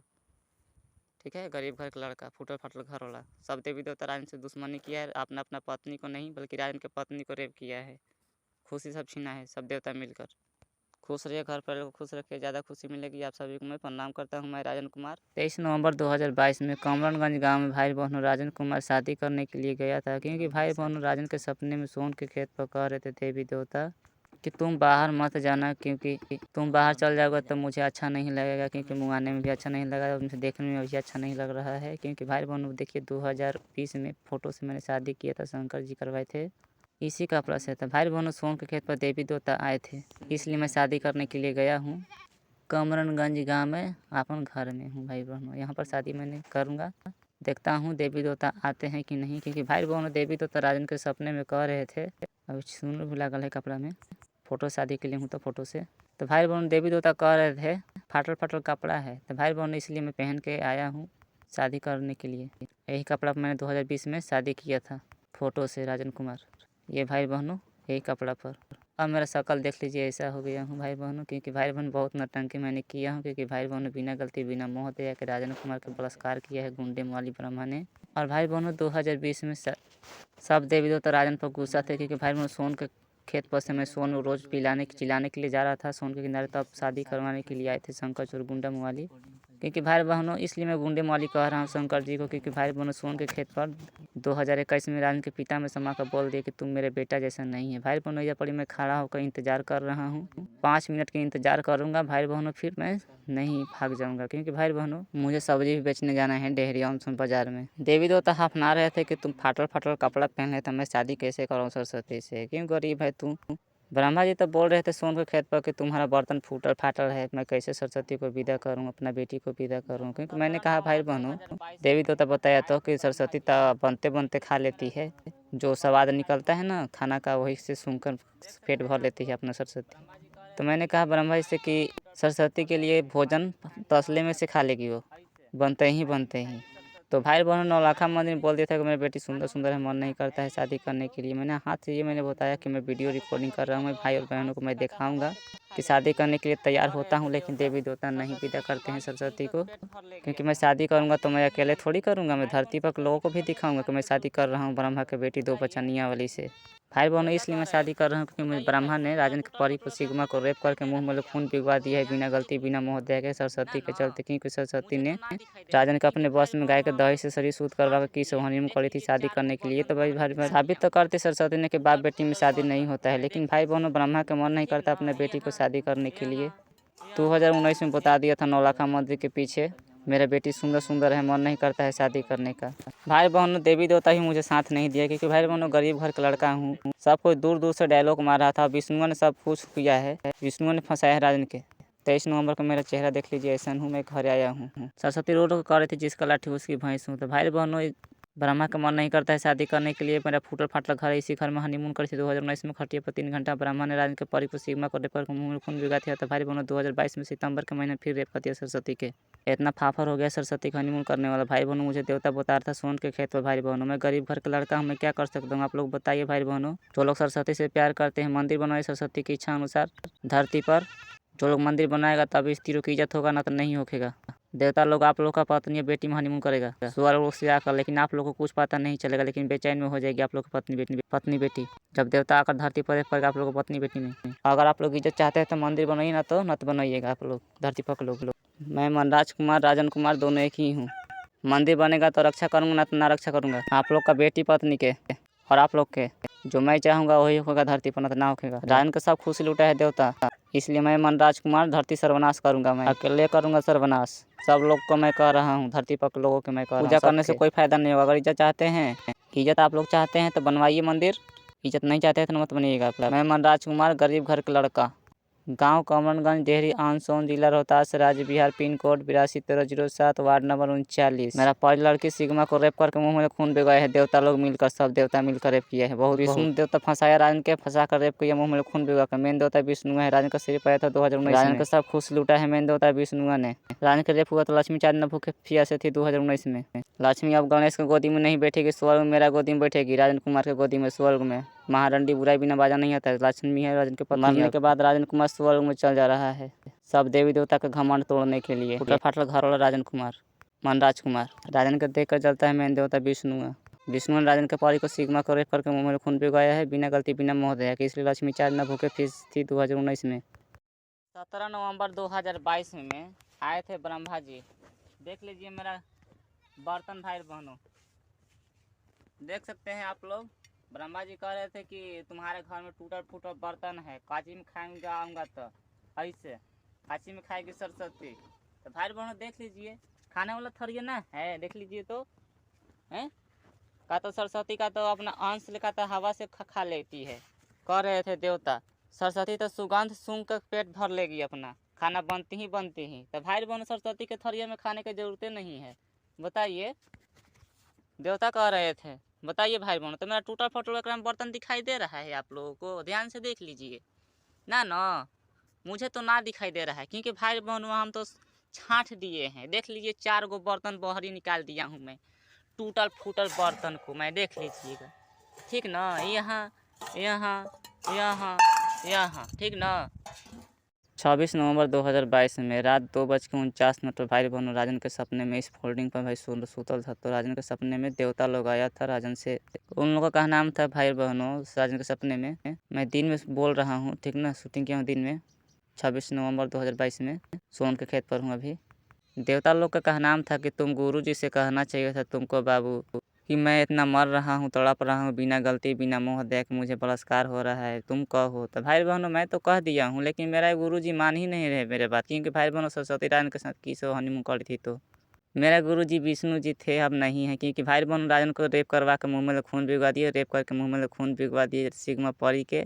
ठीक है, गरीब घर का लड़का, फूटल फाटल घर वाला। सब देवी देवता राजन से दुश्मनी किया है, आपने अपना पत्नी को नहीं बल्कि राजन के पत्नी को रेप किया है। खुशी सब छीना है सब देवता मिलकर। खुश रहिए, घर पर खुश रखिए, ज़्यादा खुशी मिलेगी। आप सभी को मैं प्रणाम करता हूँ। मैं राजन कुमार। 23 नवंबर 2022 में कमरनगंज गांव में भाई बहनों राजन कुमार शादी करने के लिए गया था क्योंकि भाई बहनों राजन के सपने में सोन के खेत पर कह रहे थे देवी देवता कि तुम बाहर मत जाना क्योंकि तुम बाहर चल जाओगे तो मुझे अच्छा नहीं लगेगा, क्योंकि मुँगाने में भी अच्छा नहीं लगा और मुझे देखने में भी अच्छा नहीं लग रहा है। क्योंकि भाई बहनों देखिए 2020 में फ़ोटो से मैंने शादी किया था, शंकर जी करवाए थे, इसी कपड़ा से था। भाई बहनों सोन के खेत पर देवी देवता आए थे, इसलिए मैं शादी करने के लिए गया हूँ। कमरनगंज गांव में अपन घर में हूँ भाई बहनों, यहाँ पर शादी मैंने करूँगा। देखता हूँ देवी देवता आते हैं कि नहीं, क्योंकि भाई बहनों देवी देवता राजन के सपने में कह रहे थे। अभी सुन भी लागल है कपड़ा में, फ़ोटो शादी के लिए हूँ तो फ़ोटो से। तो भाई बहन देवी देवता कह रहे थे फाटल फाटल कपड़ा है, तो भाई बहन इसलिए मैं पहन के आया हूँ शादी करने के लिए। यही कपड़ा मैंने 2020 में शादी किया था फ़ोटो से राजन कुमार। ये भाई बहनों यही कपड़ा पर। अब मेरा शक्ल देख लीजिए, ऐसा हो गया हूँ भाई बहनों, क्योंकि भाई बहन बहुत नौटंकी मैंने किया हूँ। क्योंकि भाई बहनों बिना गलती बिना मोह दया के राजन कुमार का बलात्कार किया है गुंडे वाली ब्रह्मा ने। और भाई बहनों 2020 में सब देवी देवता राजन पर गुस्सा थे, क्योंकि भाई बहनों सोन के खेत पर से मैं सोन रोज़ चिल्लाने के लिए जा रहा था सोन के किनारे, तब शादी करवाने के लिए आए थे शंकर चोर गुंडा मुवाली। क्योंकि भाई बहनों इसलिए मैं गुंडे मुवाली कह रहा हूँ शंकर जी को, क्योंकि भाई बहनों सोन के खेत पर 2021 में राजन के पिता में समा कर बोल दिए कि तुम मेरे बेटा जैसा नहीं है। भाई बहनों यहाँ पर मैं खड़ा होकर इंतज़ार कर रहा हूँ, 5 मिनट की इंतज़ार करूँगा भाई बहनों, फिर मैं नहीं भाग जाऊँगा। क्योंकि भाई बहनों मुझे सब्जी भी बेचने जाना है डेहरिया बाज़ार में। देवी देवता हाफना रहे थे कि तुम फाटल फाटल कपड़ा पहन ले तो मैं शादी कैसे करूँ सरस्वती से, क्यों गरीब है तू। ब्रह्मा जी तो बोल रहे थे सोन के खेत पर कि तुम्हारा बर्तन फूटल फाटल है, मैं कैसे सरस्वती को विदा करूं, अपना बेटी को विदा करूं। क्योंकि मैंने कहा भाई बहनों देवी तो बताया तो कि सरस्वती तो बनते बनते खा लेती है, जो स्वाद निकलता है ना खाना का वही से सुनकर पेट भर लेती है अपना सरस्वती। तो मैंने कहा ब्रह्मा जी से कि सरस्वती के लिए भोजन तसले में से खा लेगी वो, बनते ही। तो भाई बहनों नौलखा मंदिर में बोल दिया था कि मेरी बेटी सुंदर सुंदर है, मन नहीं करता है शादी करने के लिए। मैंने हाथ से ये मैंने बताया कि मैं वीडियो रिकॉर्डिंग कर रहा हूँ, मैं भाई और बहनों को मैं दिखाऊंगा कि शादी करने के लिए तैयार होता हूँ, लेकिन देवी देवता नहीं विदा करते हैं सरस्वती को। क्योंकि मैं शादी करूँगा तो मैं अकेले थोड़ी करूँगा, मैं धरती पर लोगों को भी दिखाऊँगा कि मैं शादी कर रहा हूँ ब्रह्मा के बेटी 2 बचनिया वाली से। भाई बहनों इसलिए मैं शादी कर रहा हूँ क्योंकि मुझे ब्रह्मा ने राजन के परी को सिग्मा को रेप करके मुंह में खून पिघवा दिया है बिना गलती बिना मोह दया के सरस्वती के चलते, क्योंकि सरस्वती ने राजन को अपने बस में गाय के दही से शरीर शुद्ध करवा के की हनीमून करी थी शादी करने के लिए। तो भाई भाई साबित तो करते सरस्वती ने कि बाप बेटी में शादी नहीं होता है, लेकिन भाई बहनों ब्रह्मा का मन नहीं करता अपने बेटी को शादी करने के लिए। 2019 में बता दिया था नौलखा मंदिर के पीछे, मेरा बेटी सुंदर सुंदर है, मन नहीं करता है शादी करने का। भाई बहनों देवी देवता ही मुझे साथ नहीं दिया, क्योंकि भाई बहनों गरीब घर का लड़का हूँ। सब कोई दूर दूर से डायलॉग मार रहा था, विष्णु ने सब कुछ किया है, विष्णु ने फंसाया है राजन के। 23 नवंबर को मेरा चेहरा देख लीजिए, ऐसा हूँ, मैं घर आया हूँ। सरस्वती रोड को कर रही थी जिसका लाठी उसकी भैंस हूँ। तो भाई बहनों ब्रह्मा का मन नहीं करता है शादी करने के लिए, मेरा फूटल फाटल घर है, इसी घर में हनीमून करी थी 2019 में। खटिया पर 3 घंटा ब्रह्मा ने राजन के परी को सिग्मा को रेप करके मुंह में खून भिगा दिया। तो भाई बहनों 2022 में सितंबर के महीने फिर रेप कर दिया सरस्वती के। इतना फाफर हो गया सरस्वती का हनीमून करने वाला। भाई बहनों मुझे देवता बता रहा था सोन के खेत पर। भाई बहनों मैं गरीब घर का लड़का हूँ, मैं क्या कर सकता हूँ, आप लोग बताइए। भाई बहनों जो लोग सरस्वती से प्यार करते हैं मंदिर बनवाए सरस्वती की इच्छा अनुसार धरती पर। जो लोग मंदिर बनाएगा तब इस तीरों की इज्जत होगा, ना तो नहीं होगा। देवता लोग आप लोग का पत्नी या बेटी में हनीमून करेगा स्वर्ग लोग से आकर, लेकिन आप लोग को कुछ पता नहीं चलेगा, लेकिन बेचैन में हो जाएगी आप लोग की पत्नी बेटी जब देवता आकर धरती पर पड़ेगा आप लोग को पत्नी बेटी में। अगर आप लोग इज्जत चाहते हैं तो मंदिर बनाइए, ना तो बनाइएगा आप लोग धरती पर लोग। मैं मनराज कुमार राजन कुमार दोनों एक ही हूँ। मंदिर बनेगा तो रक्षा करूँगा, ना तो ना रक्षा करूँगा। आप लोग का बेटी पत्नी के और आप लोग के जो मैं चाहूँगा वही होगा धरती पर, ना तो ना होगा। राजन का सब खुशी लूटा है देवता, इसलिए मैं मनराज कुमार धरती सर्वनाश करूँगा। मैं अकेले करूँगा सर्वनाश, सब लोग को मैं कह रहा हूँ, धरती पर के लोगों के मैं कह रहा हूँ। पूजा करने से कोई फायदा नहीं होगा। अगर इज्जत चाहते हैं, इज्जत आप लोग चाहते हैं तो बनवाइए मंदिर, इज्जत नहीं चाहते हैं तो मत बनिएगा। मैं मनराज कुमार गरीब घर का लड़का, गांव कमरनगंज डेहरी आनसोन जिला रोहतास राज्य Bihar, pin code 821307 ward number 39। मेरा पहली लड़की सिग्मा को रेप करके मुंह में खून भिगाया है देवता लोग मिलकर, सब देवता मिलकर रेप किया है। बहुत विष्णु देवता फंसाया राजन के, फंसा कर रेप किया मुंह में खून भिगा कर। मेन देवता विष्णु है, राजन का सिर पाया था 2019 राजन का सब खुश लूटा है मेन देवता विष्णु ने। राजन के रेप हुआ तो लक्ष्मी चार न भूखे फिया से थी 2019 में। लक्ष्मी अब गणेश की गोदी में नहीं बैठेगी, स्वर्ग में मेरा गोदी में बैठेगी, राजन कुमार के गोदी में स्वर्ग में। महारंडी बुराई बिना बाजा नहीं आता है। लक्ष्मी है राजन के पत्नी। मरने के बाद राजन कुमार स्वर्ग में चल जा रहा है, सब देवी देवता का घमंड तोड़ने के लिए। फूटल फाटल घर वाला राजन कुमार मनराज कुमार। राजन को देख कर जलता है मेन देवता विष्णु। विष्णु ने राजन के परी को सिग्मा को रेप करके मुंह में खून भिगाया है बिना गलती बिना मोह दया के, इसलिए लक्ष्मी चार न भूखे फीस थी 2019 में। 17 नवंबर 2022 में आए थे ब्रह्मा जी। देख लीजिए मेरा बर्तन भाई बहनों, देख सकते हैं आप लोग। ब्रह्मा जी कह रहे थे कि तुम्हारे घर में टूटा फूटा बर्तन है, काची में खाएंगे आऊँगा तो ऐसे काची में खाएगी सरस्वती। तो भाई बहनों देख लीजिए खाने वाला थरिया ना है, देख लीजिए तो हैं का तो सरस्वती का तो अपना अंश लेकर तो हवा से खा लेती है। कह रहे थे देवता सरस्वती तो सुगंध सूंघ कर पेट भर लेगी, अपना खाना बनती ही। तो भाई बहनों सरस्वती के थरिया में खाने की जरूरत नहीं है, बताइए देवता कह रहे थे। बताइए भाई बहनों, तो मेरा टूटा फटूटा बर्तन दिखाई दे रहा है आप लोगों को? ध्यान से देख लीजिए ना मुझे तो ना दिखाई दे रहा है, क्योंकि भाई बहनों हम तो छाँट दिए हैं। देख लीजिए 4 गो बर्तन बहरी निकाल दिया हूँ मैं, टूटल फूटल बर्तन को मैं, देख लीजिएगा ठीक ना। यहाँ यहाँ यहाँ यहाँ ठीक ना। 26 नवंबर 2022 में रात 2:49 पर भाई बहनों राजन के सपने में इस फोल्डिंग पर भाई सुतल था। तो राजन के सपने में देवता लोग आया था राजन से, उन लोगों का नाम था भाई बहनों राजन के सपने में। मैं दिन में बोल रहा हूँ ठीक ना, शूटिंग किया हूँ दिन में 26 नवंबर 2022 में, सोन के खेत पर हूँ अभी। देवता लोग का नाम था कि तुम गुरु जी से कहना चाहिए था तुमको बाबू कि मैं इतना मर रहा हूँ, तड़प रहा हूँ बिना गलती बिना मोह दया के, मुझे बलात्कार हो रहा है, तुम कहो। तो भाई बहनों मैं तो कह दिया हूँ, लेकिन मेरा गुरुजी मान ही नहीं रहे मेरे बात, क्योंकि भाई बहनों सरस्वती राजन के साथ की सो हनीमून करी थी। तो मेरा गुरुजी विष्णु जी थे, अब नहीं है, क्योंकि भाई बहनों राजन को रेप करवा के मुँह में खून भिगवा दिए, रेप करके मुँह में खून भिगवा दिए सिग्मा परी के।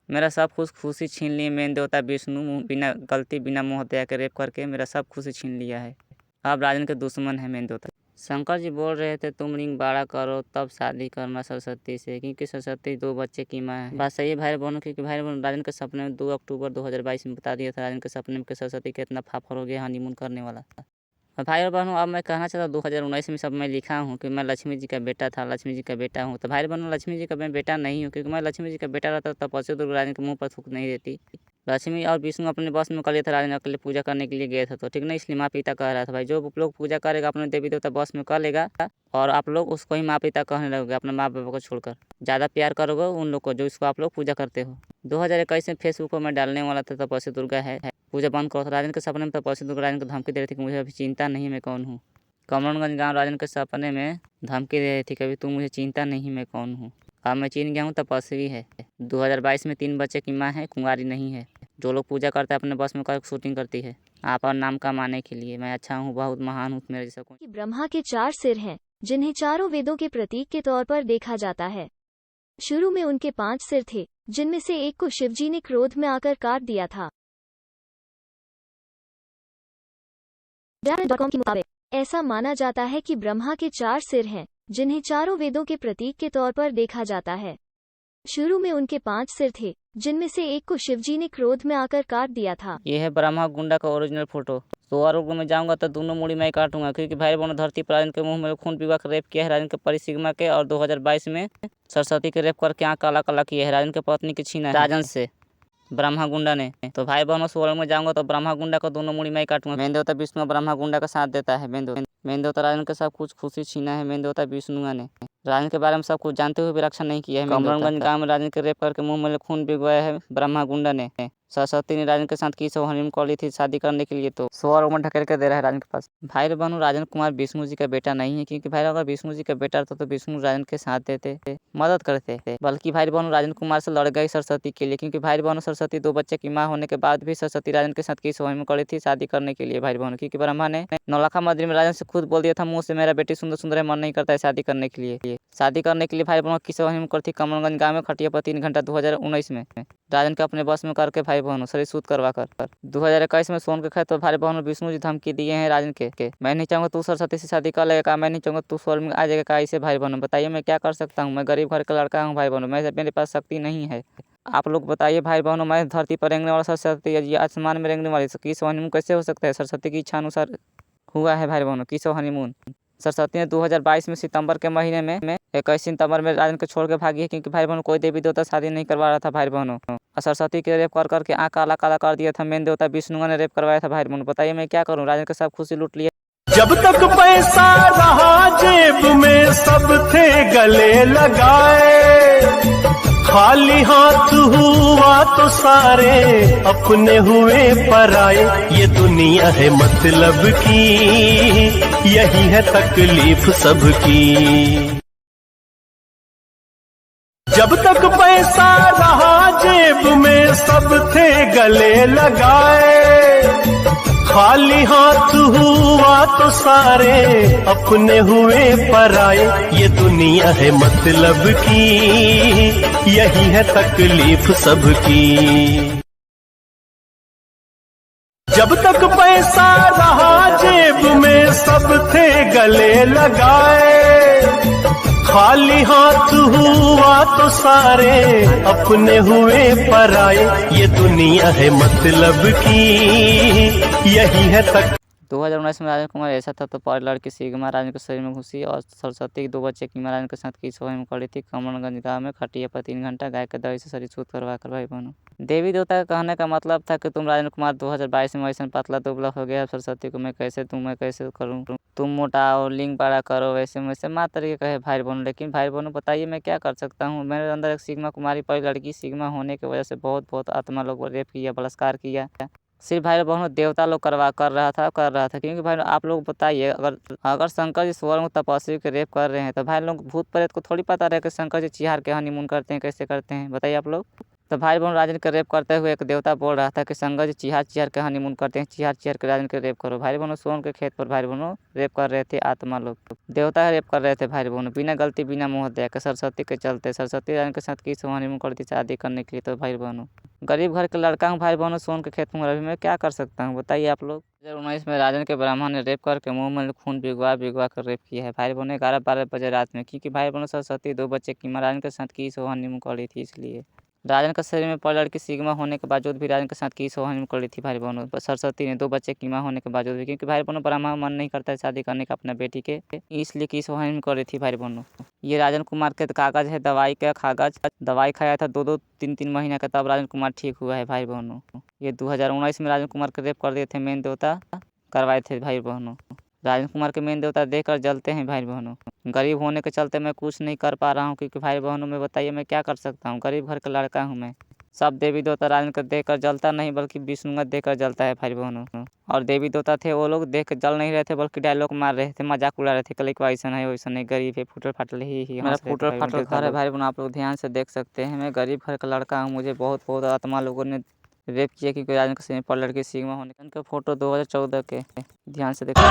मेरा सब कुछ खुशी छीन लिए मेन देवता विष्णु, बिना गलती बिना मोह दया के रेप करके मेरा सब खुशी छीन लिया है। अब राजन के दुश्मन है मेन देवता। शंकर जी बोल रहे थे तुम रिंग बाड़ा करो तब शादी करना सरस्वती से, क्योंकि सरस्वती 2 बच्चे की माँ है। बात सही है भाई बहनों, क्योंकि भाई बहनों राजन के सपने में 2 अक्टूबर 2022 में बता दिया था, राजन के सपने में सरस्वती के इतना फाफर हो गया हनीमून करने वाला था। भाई और बहनों, अब मैं कहना चाहता हूँ 2019 में सब मैं लिखा हूँ कि मैं लक्ष्मी जी का बेटा था, लक्ष्मी जी का बेटा हूँ। तो भाई बहनों, लक्ष्मी जी का मैं बेटा नहीं हूँ, क्योंकि मैं लक्ष्मी जी का बेटा रहता तो तपस्वी दुर्गा रानी के मुँह पर थूक नहीं देती। लक्ष्मी और विष्णु अपने बस में कर लिए थे, रानी अकेले पूजा करने के लिए गए थे, तो ठीक नहीं, इसलिए माँ पिता कह रहा था भाई जो लोग पूजा करेगा अपने देवी देवता बस में कर लेगा और आप लोग उसको ही माँ पिता कहने लगोगे, अपने माँ बाप को छोड़कर। ज़्यादा प्यार करोगे उन लोग को जो इसको आप लोग पूजा करते हो। 2021 में फेसबुक पर मैं डालने वाला था तपस्वी दुर्गा है पूजा बंद करो। राजन के सपने में तपस्वी दुर्गा राजन को धमकी दे रही थी कि मुझे अभी चिंता नहीं मैं कौन हूँ। कमरनगंज गांव राजन के सपने में धमकी दे रही थी कभी तू मुझे चिंता नहीं मैं कौन हूँ। अब मैं चिन गया हूँ तपस्वी है। 2022 में 3 बच्चे की माँ है, कुंवारी नहीं है। जो लोग पूजा करते हैं अपने बस में कर शूटिंग करती है आप और नाम कमाने के लिए। मैं अच्छा हूँ, बहुत महान हूँ, मेरे जैसा कोई। ब्रह्मा के 4 सिर हैं, जिन्हें चारों वेदों के प्रतीक के तौर पर देखा जाता है। शुरू में उनके 5 सिर थे, जिनमें से एक को शिवजी ने क्रोध में आकर काट दिया था। DAN.com के मुताबिक ऐसा माना जाता है कि ब्रह्मा के 4 सिर हैं, जिन्हें चारों वेदों के प्रतीक के तौर पर देखा जाता है। शुरू में उनके 5 सिर थे, जिनमें से एक को शिवजी ने क्रोध में आकर काट दिया था। ये है ब्रह्मा गुंडा का ओरिजिनल फोटो। स्वर्ग में जाऊंगा तो दोनों मुड़ी मैं काटूंगा, क्योंकि भाई बहनों धरती पर राजन के मुंह में खून पीवा कर रेप किया है राजन के परी सिग्मा के, और 2022 में सरस्वती के रेप करके आँख काला काला किया है। राजन के पत्नी की छीना है राजन से ब्रह्मा गुंडा ने। तो भाई बहनों स्वर्ग में जाऊंगा तो ब्रह्मा गुंडा का दोनों मुड़ी मैं काटूंगा। मेन देवता विष्णु ब्रह्मा गुंडा का साथ देता है। मेन देवता राजन के सब कुछ खुशी छीना है मेन देवता विष्णु ने। राजन के बारे में सब कुछ जानते हुए भी रक्षा नहीं किया है। कमरनगंज गांव में राजन के रेप करके मुंह में खून भिगवाया है ब्रह्मा गुंडा ने। सरस्वती ने राजन के साथ की सो हनीमून कर ली थी शादी करने के लिए, तो स्वर्ग में ढकेल कर दे रहा है राजन के पास। भाई बहनों, राजन कुमार विष्णु जी का बेटा नहीं है, क्योंकि भाई अगर विष्णु जी का बेटा रहता तो विष्णु राजन के साथ देते मदद करते थे। बल्कि भाई बहनों राजन कुमार से लड़ गई सरस्वती के लिए, क्योंकि भाई बहनों सरस्वती 2 बच्चे की माँ होने के बाद भी सरस्वती राजन के साथ की सो हनीमून करी थी शादी करने के लिए भाई बहनों। क्योंकि ब्रह्मा ने नौलखा मंदिर में राजन से खुद बोल दिया था मुँह से मेरा बेटी सुंदर सुंदर है, मन नहीं करता है शादी करने के लिए। शादी करने के लिए भाई बहनों की सो हनीमून करी थी कमरनगंज गाँव में खटिया पर 3 घंटा 2019 में राजन के अपने बस में करके भाई बहनों शरीर सूद करवा कर। 2021 में सोन के खेत पर भाई बहनों विष्णु जी धमकी दिए हैं राजन के मैं नहीं चाहूँगा तू सरस्वती से शादी कर लेगा, मैं नहीं चाहूँगा तू स्वर्ग में आ जाएगा का। इसे भाई बहनों बताइए मैं क्या कर सकता हूँ, मैं गरीब घर का लड़का हूँ भाई बहनों, मेरे पास शक्ति नहीं है। आप लोग बताइए भाई बहनों, मैं धरती पर रेंगने वाला सरस्वती है, आसमान में रेंगने वाली किस हनीमून कैसे हो सकता है। सरस्वती की इच्छा अनुसार हुआ है भाई बहनों किस हनीमून। सरस्वती ने 2022 में सितंबर के महीने में 21 सितंबर में राजन को छोड़ के भागी है, क्योंकि भाई बहनों कोई देवी देवता शादी नहीं करवा रहा था भाई बहनों। और सरस्वती के रेप कर करके आँख काला काला कर दिया था मेन देवता विष्णु ने रेप करवाया था भाई बहनों। बताइए मैं क्या करूँ, राजन के सब खुशी लूट लिया। जब तक पैसा रहा जेब में सब थे गले लगाए, खाली हाथ हुआ तो सारे अपने हुए पराए। ये दुनिया है मतलब की, यही है तकलीफ सबकी। जब तक पैसा रहा जेब में सब थे गले लगाए, खाली हाथ हुआ तो सारे अपने हुए पराए। ये दुनिया है मतलब की, यही है तकलीफ सबकी। जब तक पैसा रहा जेब में सब थे गले लगाए, खाली हाथ हुआ तो सारे अपने हुए पराए। ये दुनिया है मतलब की, यही है 2019 में राजन कुमार ऐसा था तो पर लड़की सिग्मा राजन के शरीर में घुसी और सरस्वती के 2 बच्चे की राजन के साथ की सोहम में करी थी कमरनगंज गाँव में खटिया पर 3 घंटा गाय के दही से शरीर शुद्ध करवा कर भाई बहनों। देवी देवता का कहने का मतलब था कि तुम राजन कुमार 2022 में ऐसा पतला दुबला हो गया, सरस्वती को मैं कैसे करूँ, तुम मोटाओ लिंग बड़ा करो वैसे वैसे माँ तरीके कहे भाई बहनों। लेकिन भाई बहनों बताइए मैं क्या कर सकता हूँ, मेरे अंदर एक सिग्मा कुमारी पड़ी लड़की सिग्मा होने की वजह से बहुत आत्मा लोग रेप किया बलात्कार किया। सिर्फ भाई बहनों देवता लोग कर रहा था क्योंकि भाई आप लोग बताइए अगर शंकर जी स्वर्ग में तपस्वी के रेप कर रहे हैं तो भाई लोग भूत प्रेत को थोड़ी पता रहे कि शंकर जी चिहार के हनीमून करते हैं कैसे करते हैं, बताइए आप लोग। तो भाई बहन राजन के रेप करते हुए एक देवता बोल रहा था कि शंकर जी चिहार के हनीमून करते हैं, चिहार के राजन के रेप करो। भाई बहनों सोन के खेत पर भाई बहनों रेप कर रहे थे आत्मा लोग, देवता रेप कर रहे थे भाई बहनों बिना गलती बिना मोह दया के सरस्वती के चलते। सरस्वती राजन के साथ की हनीमून करती शादी करने के लिए। तो भाई बहनों गरीब घर के लड़का हूँ भाई बहनों, सोन के खेत में अभी मैं क्या कर सकता हूँ बताइए आप लोग। 2019 में राजन के ब्राह्मण ने रेप करके मुंह में खून भिगवा कर रेप किया है भाई बहनों 11-12 बजे रात में, क्योंकि भाई बहनों सरस्वती 2 बच्चे की राजन के साथ की हनीमून करी थी इसलिए। राजन का शरीर में पर लड़की सिग्मा होने के बावजूद भी राजन के साथ की सोहानी कर ली थी भाई बहनों। सरस्वती ने 2 बच्चे की मां होने के बावजूद भी, क्योंकि भाई बहनों ब्रह्मा मन नहीं करता है शादी करने का अपना बेटी के, इसलिए की सोहानी कर रही थी भाई बहनों। ये राजन कुमार के कागज है, दवाई का कागज। दवाई खाया था 2-2 3-3 महीना का, तब राजन कुमार ठीक हुआ है भाई बहनों। ये 2019 में राजन कुमार के रेप कर दिए थे, मेन देवता करवाए थे भाई बहनों। राजन कुमार के मेन देवता देखकर जलते हैं भाई बहनों। गरीब होने के चलते मैं कुछ नहीं कर पा रहा हूँ, क्योंकि भाई बहनों में बताइए मैं क्या कर सकता हूँ, गरीब घर का लड़का हूँ मैं। सब देवी देवता राजन को देखकर जलता नहीं, बल्कि विष्णु देखकर जलता है भाई बहनों। और देवी देवता थे वो लोग देख कर जल नहीं रहे थे, बल्कि डायलॉग मार रहे थे, मजाक उड़ा रहे थे, कल को ऐसा नहीं वैसा नहीं, गरीब है, फुटल फाटल ही मेरा फुटल फाटल घर है भाई बहनों। आप लोग ध्यान से देख सकते हैं, मैं गरीब घर का लड़का हूँ। मुझे बहुत बहुत आत्मा लोगों ने रेप किया, क्योंकि राजन के पर लड़की सिग्मा होने का। उनका फोटो 2014 के, ध्यान से देखो।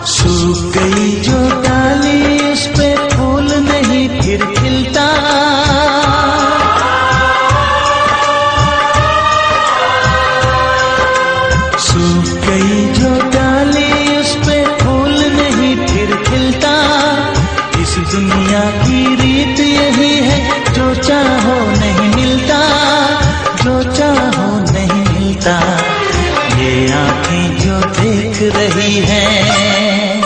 सूख गई जो डाली उस पे फूल नहीं फिर खिलता, सूख गई जो डाली उस पे फूल नहीं फिर खिलता। इस दुनिया की रीत यही है, जो चाहो नहीं मिलता, जो चाहो नहीं मिलता। ये आँखें जो देख रही हैं,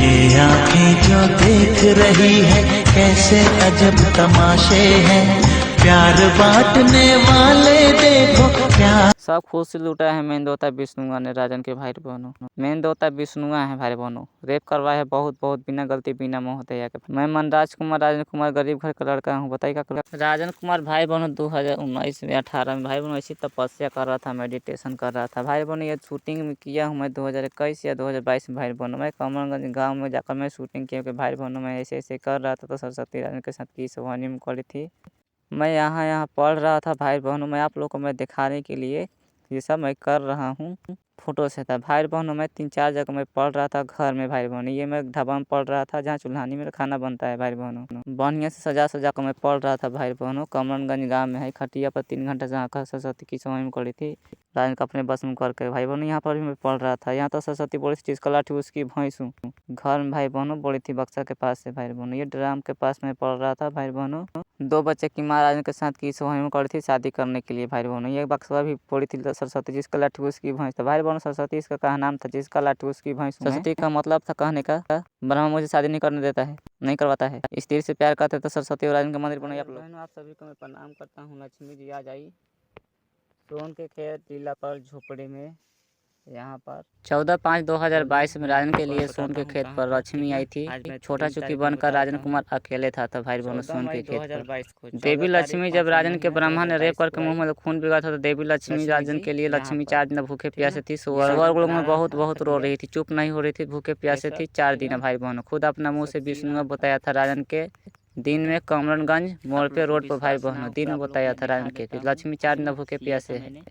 ये आँखें जो देख रही है, कैसे अजब तमाशे हैं। प्यार बांटने वाले देखो प्यार। सब खुद से लूटा है मेन देवता विष्णुआ ने राजन के भाई बहनों। मेन देवता विष्णुआ है भाई बहनों। रेप करवाया है बहुत बहुत, बिना गलती बिना मोहतैया के। मैं मनराज कुमार राजन कुमार गरीब घर का लड़का हूँ। बताइए क्या राजन कुमार भाई बहनों 2019 में 18 में भाई बहनों ऐसी तपस्या कर रहा था, मेडिटेशन कर रहा था भाई बहनों। ये शूटिंग में किया हूँ मैं 2021 या 2022 में भाई बहनों। मैं कमरगंज गाँव में जाकर मैं शूटिंग किया कि भाई बहनों मैं ऐसे ऐसे कर रहा था, तो सरस्वती राजन के साथ की सोहानी में करी थी। मैं यहाँ पढ़ रहा था भाई बहनों। मैं आप लोगों को मैं दिखाने के लिए ये सब मैं कर रहा हूँ, फोटो से था भाई बहनों। मैं 3-4 जगह मैं पढ़ रहा था घर में भाई बहनों। ये मैं ढाबा में पढ़ रहा था, जहाँ चूल्हानी में खाना बनता है भाई बहनों। बढ़िया से सजा सजा कर मैं पढ़ रहा था भाई बहनों। कमरगंज गाँव में है, खटिया पर 3 घंटा जहाँ का सरस्वती की सोहानी में करी थी राजन का अपने बस में करके भाई बहनों। यहाँ पर भी मैं पढ़ रहा था। यहाँ तो सरस्वती बोली थी जिसका लाठी उसकी भैंस हूँ। घर में भाई बहनों बोली थी बक्सा के पास से भाई बहनों। ये ड्राम के पास में पढ़ रहा था भाई बहनों। 2 बच्चे की माँ राजन के साथ की सोहानी में करी थी शादी करने के लिए भाई बहनों। ये बक्सा भी बोली थी सरस्वती जिसका लाठी उसकी भैंस था भाई बहनों। सरस्वती इसका कहा नाम था, जिसका लाठी उसकी भैंस। सरस्वती का मतलब था कहने का ब्रह्मा मुझे शादी नहीं करने देता है, नहीं करवाता है। स्त्री से प्यार करते तो सरस्वती और राजन का मंदिर बनाइए आप लोग। आप सभी को मैं प्रणाम करता हूँ। लक्ष्मी जी आ जाइए सोन के खेत टीला पर झोपड़ी में। यहाँ पर 14/5/2022 में राजन के लिए सोन के खेत पर लक्ष्मी आई थी। छोटा चुकी बनकर राजन कुमार अकेले था भाई बहनों सोन के खेत पर। देवी लक्ष्मी जब राजन के ब्रह्मा ने रेप करके मुंह में खून बिगा था, तो देवी लक्ष्मी राजन के लिए लक्ष्मी 4 दिन भूखे प्यासे थी। स्वर्ग में बहुत बहुत रो रही थी, चुप नहीं हो रही थी, भूखे प्यासे थी 4 दिन भाई बहनों। खुद अपना मुँह से विष्णु ने बताया था राजन के दिन में कमरगंज मोड़ पे रोड पर भाई बहनों दिन में बताया था राजन के लक्ष्मी 4 दिन भूखे प्यासे है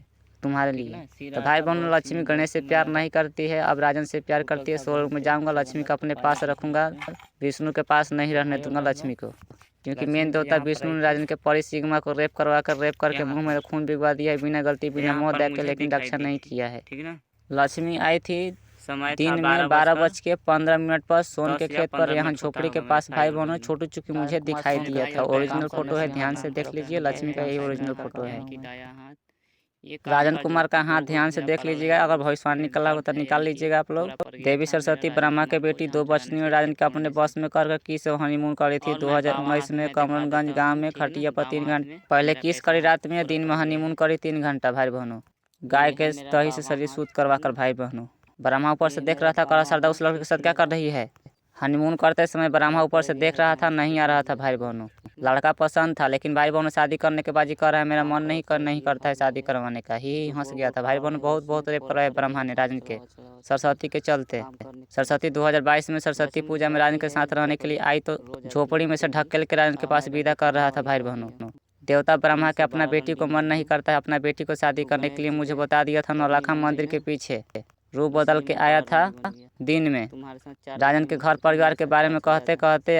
तुम्हारे लिए। तो भाई बहनों लक्ष्मी गणेश से प्यार नहीं करती है, अब राजन से प्यार करती है। स्वर्ग में जाऊंगा, लक्ष्मी को अपने पास रखूंगा, विष्णु के पास नहीं रहने दूंगा लक्ष्मी को, क्योंकि मेन देवता विष्णु ने राजन के परी सिग्मा को रेप करके मुंह में खून बिगवा दिया है, बिना गलती बिना मौत देख के, लेकिन रक्षा नहीं किया है। लक्ष्मी आई थी दिन में 12:15 पर सोन के खेत पर, यहाँ झोपड़ी के पास भाई बहनों। छोटू चुकी मुझे दिखाई दिया था। ओरिजिनल फोटो है, ध्यान से देख लीजिए। लक्ष्मी का यही ओरिजिनल फोटो है। राजन कुमार का हाथ ध्यान से देख लीजिएगा, अगर भविष्यवाणी निकला हो तो निकाल लीजिएगा आप लोग। देवी सरस्वती ब्रह्मा के बेटी 2 बच्चियों में राजन के अपने बस में कर किस हनीमून करी थी 2019 में कमरगंज गांव में खटिया पर 3 घंटे पहले किस करी रात में, दिन में हनीमून करी 3 घंटा भाई बहनों। गाय के दही से शरीर शुद्ध करवा कर भाई बहनों। ब्रह्मा ऊपर से देख रहा था, करा सरदा उस लड़के के साथ क्या कर रही है। हनीमून करते समय ब्रह्मा ऊपर से देख रहा था, नहीं आ रहा था भाई बहनों। लड़का पसंद था, लेकिन भाई बहनों शादी करने के बाद ही कर रहा है, मेरा मन नहीं करता है शादी करवाने का, ही हंस गया था भाई बहनों। बहुत रेप करा है ब्रह्मा ने राजन के सरस्वती के चलते। सरस्वती 2022 में सरस्वती पूजा में राजन के साथ रहने के लिए आई, तो झोपड़ी में से ढकेल के राजन के पास विदा कर रहा था भाई बहनों। देवता ब्रह्मा के अपना बेटी को मन नहीं करता है, अपना बेटी को शादी करने के लिए मुझे बता दिया था। नौलखा मंदिर के पीछे रूप बदल के आया था दिन में, हमारे साथ 4 राजन के घर परिवार के बारे में कहते कहते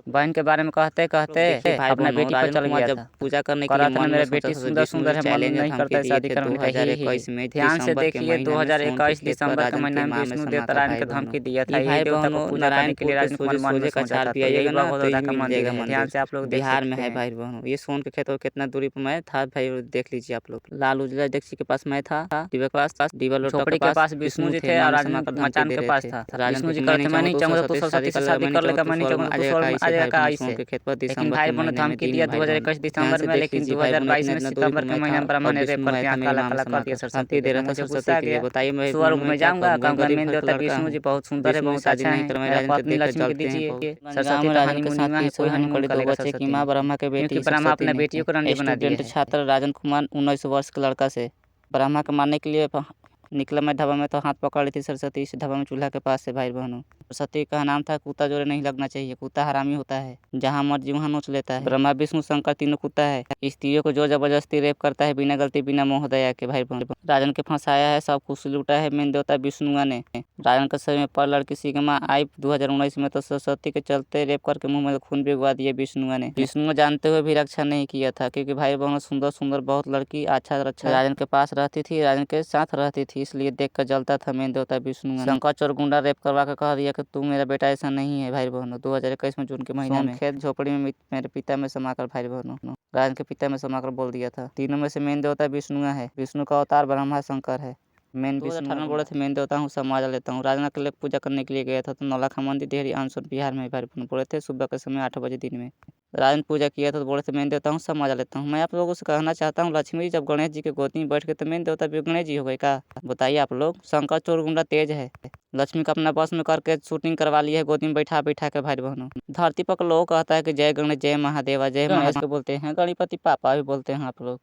बहन के बारे में कहते कहते अपना बेटी पर चल गया था। पूजा करने के कह लिए रहा था मेरा बेटी सुंदर सुंदर है, मन नहीं करता है शादी करने का। ही ध्यान से देखिए 2021 दिसंबर के महीने में विष्णु देवता रायन के धमकी दिया था। ये देवता को पूजा करने के लिए राजन कुमार मन में सोचा था। यही बगोदरा का मंदिर है, ध्यान से आप लोग देख बिहार में सकते है हैं। भाई बहनों। ये सोन के खेत और कितना दूरी पर मैं था भाई, देख लीजिए आप लोग। लाल उजला डेक्ची के पास मैं था, डिबा के पास डिबा लोटा झोपड़ी के पास विष्णु जी थे और राजन मचान के पास था। विष्णु जी कहते मैं नहीं चाहूंगा तो सरस्वती से शादी कर लेगा, मैं नहीं चाहूंगा तो स्वर्ग में आ जाएगा ऐसे। लेकिन भाई बहनों धमकी दिया 2021 दिसंबर में, लेकिन 2022 में सितंबर के महीने में ब्रह्मा ने रेप करके आँख काला काला कर दिया सरस्वती दे रहा था। गुस्सा आ गया, बताइए स्वर्ग में जाऊंगा, कहूंगा मेन देवता विष्णु जी बहुत सुंदर है, बहुत अच्छा है, मेरा पत्नी लक्ष्मी को दीजिए। सरस्वती तो हनीमून में है, कोई हनीमून करेगा सरस्वती में, ब्रह्मा के बेटी क्योंकि ब्रह्मा अपने बेटियों को रानी बना दिया है। छात्र राजन कुमार 19 वर्ष के लड़का से ब्रह्मा को मारने के लिए निकला मैं ढाबा में, तो हाथ पकड़ ली थी सरस्वती इस ढाबा में चूल्हा के पास से। भाई बहनों सरस्वती का नाम था कुत्ता जोड़े नहीं लगना चाहिए, कुत्ता हरामी होता है, जहाँ मर्जी वहाँ नोच लेता है। ब्रह्मा विष्णु शंकर तीनों कुत्ता है, स्त्रियों को जो जबरदस्ती रेप करता है बिना गलती बिना मोह दया के। भाई बहन राजन के फंसाया है, सब कुछ लूटा है मेन देवता विष्णुआ ने। राजन के शरीर में पर लड़की सिग्मा आई 2019 में, तो सरस्वती के चलते रेप करके मुंह में खून भिगवा दिया विष्णुआ ने। विष्णु जानते हुए भी रक्षा नहीं किया था, क्योंकि भाई बहनों सुंदर सुंदर बहुत लड़की अच्छा राजन के पास रहती थी, राजन के साथ रहती थी, इसलिए देख कर जलता था मेन देवता विष्णु। शंकर चोर गुंडा रेप करवा के कह दिया कि तू मेरा बेटा ऐसा नहीं है। भाई बहनों 2021 में जून के महीने में खेत झोपड़ी में मेरे पिता में समाकर, भाई बहनों राजन के पिता में समाकर बोल दिया था। तीनों में से मेन देवता विष्णु है, विष्णु का अवतार ब्रह्मा शंकर है। मेन विष्णु बोले थे मेन देवता हूँ समाज लेता हूँ। राजना के लिए पूजा करने के लिए गया था, तो नौलखा मंदिर डेहरी आनसोन बिहार में भाई बहनों बोले थे सुबह के समय 8 बजे दिन में। राजन पूजा किया था तो बोले थे मेन देवता हूँ समाज लेता हूँ। मैं आप लोगों से कहना चाहता हूँ लक्ष्मी जी जब गणेश जी के गोदी में बैठ के, तो मेन देवता भी गणेश जी हो गए का? बताइए आप लोग। शंकर चोर गुंडा तेज है, लक्ष्मी का अपना बस में करके शूटिंग करवा ली है गोदी में बैठा बैठा के। भाई बहनों धरती पर लोग कहता है कि जय गणेश जय महादेवा जय महेश के बोलते हैं, गणपति पापा भी बोलते हैं आप लोग।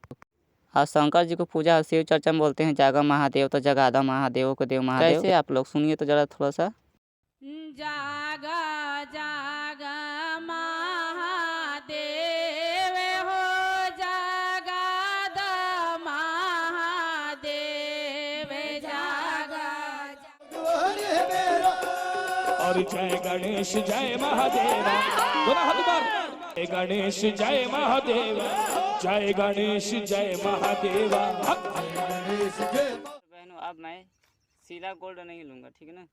और शंकर जी को पूजा शिव चर्चा में बोलते हैं जागा महादेव, तो जगादा महादेव को देव महादेव। कैसे आप लोग सुनिए तो जरा थोड़ा सा। जागा जागा महादेव हो, जगादा महादेव जागा। और जय गणेश जय महादेवा, दोनों हाथ ऊपर। जय गणेश जय महादेवा, जय गणेश जय महादेवा। बहनों अब मैं सीला गोल्ड नहीं लूँगा, ठीक है ना।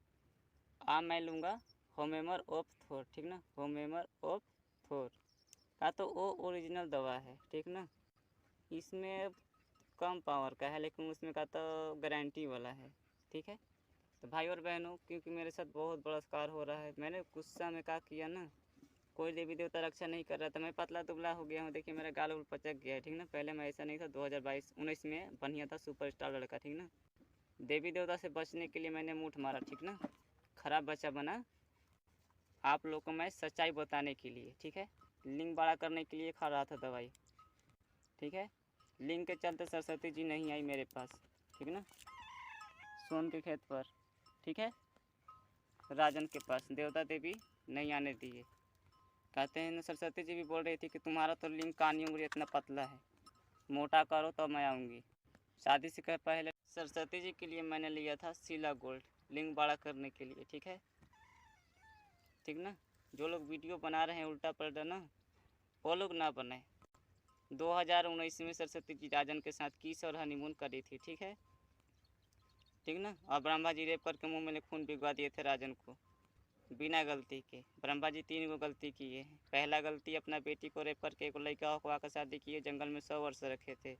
अब मैं लूँगा होमेमर ऑफ थोर, ठीक ना। होमेमर ऑफ थोर का तो वो ओरिजिनल दवा है, ठीक ना। इसमें कम पावर का है, लेकिन उसमें का तो गारंटी वाला है, ठीक है। तो भाई और बहनों क्योंकि मेरे साथ बहुत बलात्कार हो रहा है, मैंने गुस्सा में क्या किया ना, कोई देवी देवता रक्षा नहीं कर रहा था। मैं पतला दुबला हो गया हूँ, देखिए मेरा गाल उल पचक गया है, ठीक ना। पहले मैं ऐसा नहीं था, 2022-19 में बढ़िया था, सुपरस्टार लड़का, ठीक ना। देवी देवता से बचने के लिए मैंने मूठ मारा, ठीक ना। खराब बच्चा बना। आप लोग को मैं सच्चाई बताने के लिए, ठीक है। लिंग बड़ा करने के लिए खा रहा था दवाई, ठीक है। लिंग के चलते सरस्वती जी नहीं आई मेरे पास, ठीक ना। सोन के खेत पर, ठीक है। राजन के पास देवता देवी नहीं आने दिए। कहते हैं ना सरस्वती जी भी बोल रही थी कि तुम्हारा तो लिंग कानी उंगली इतना पतला है, मोटा करो तो मैं आऊँगी। शादी से पहले सरस्वती जी के लिए मैंने लिया था सीला गोल्ड लिंग बड़ा करने के लिए, ठीक है, ठीक ना। जो लोग वीडियो बना रहे हैं उल्टा पलटा ना, वो लोग ना बनाए। 2019 में सरस्वती जी राजन के साथ किस और हनीमून करी थी, ठीक है, ठीक ना। और ब्रह्मा जी रेप करके मुंह में खून भिगवा दिए थे राजन को बिना गलती के। ब्रह्मा जी 3 गो गलती किए हैं। पहला गलती अपना बेटी को रेप करके एक लड़का हुआ कर शादी किए, जंगल में 100 वर्ष रखे थे।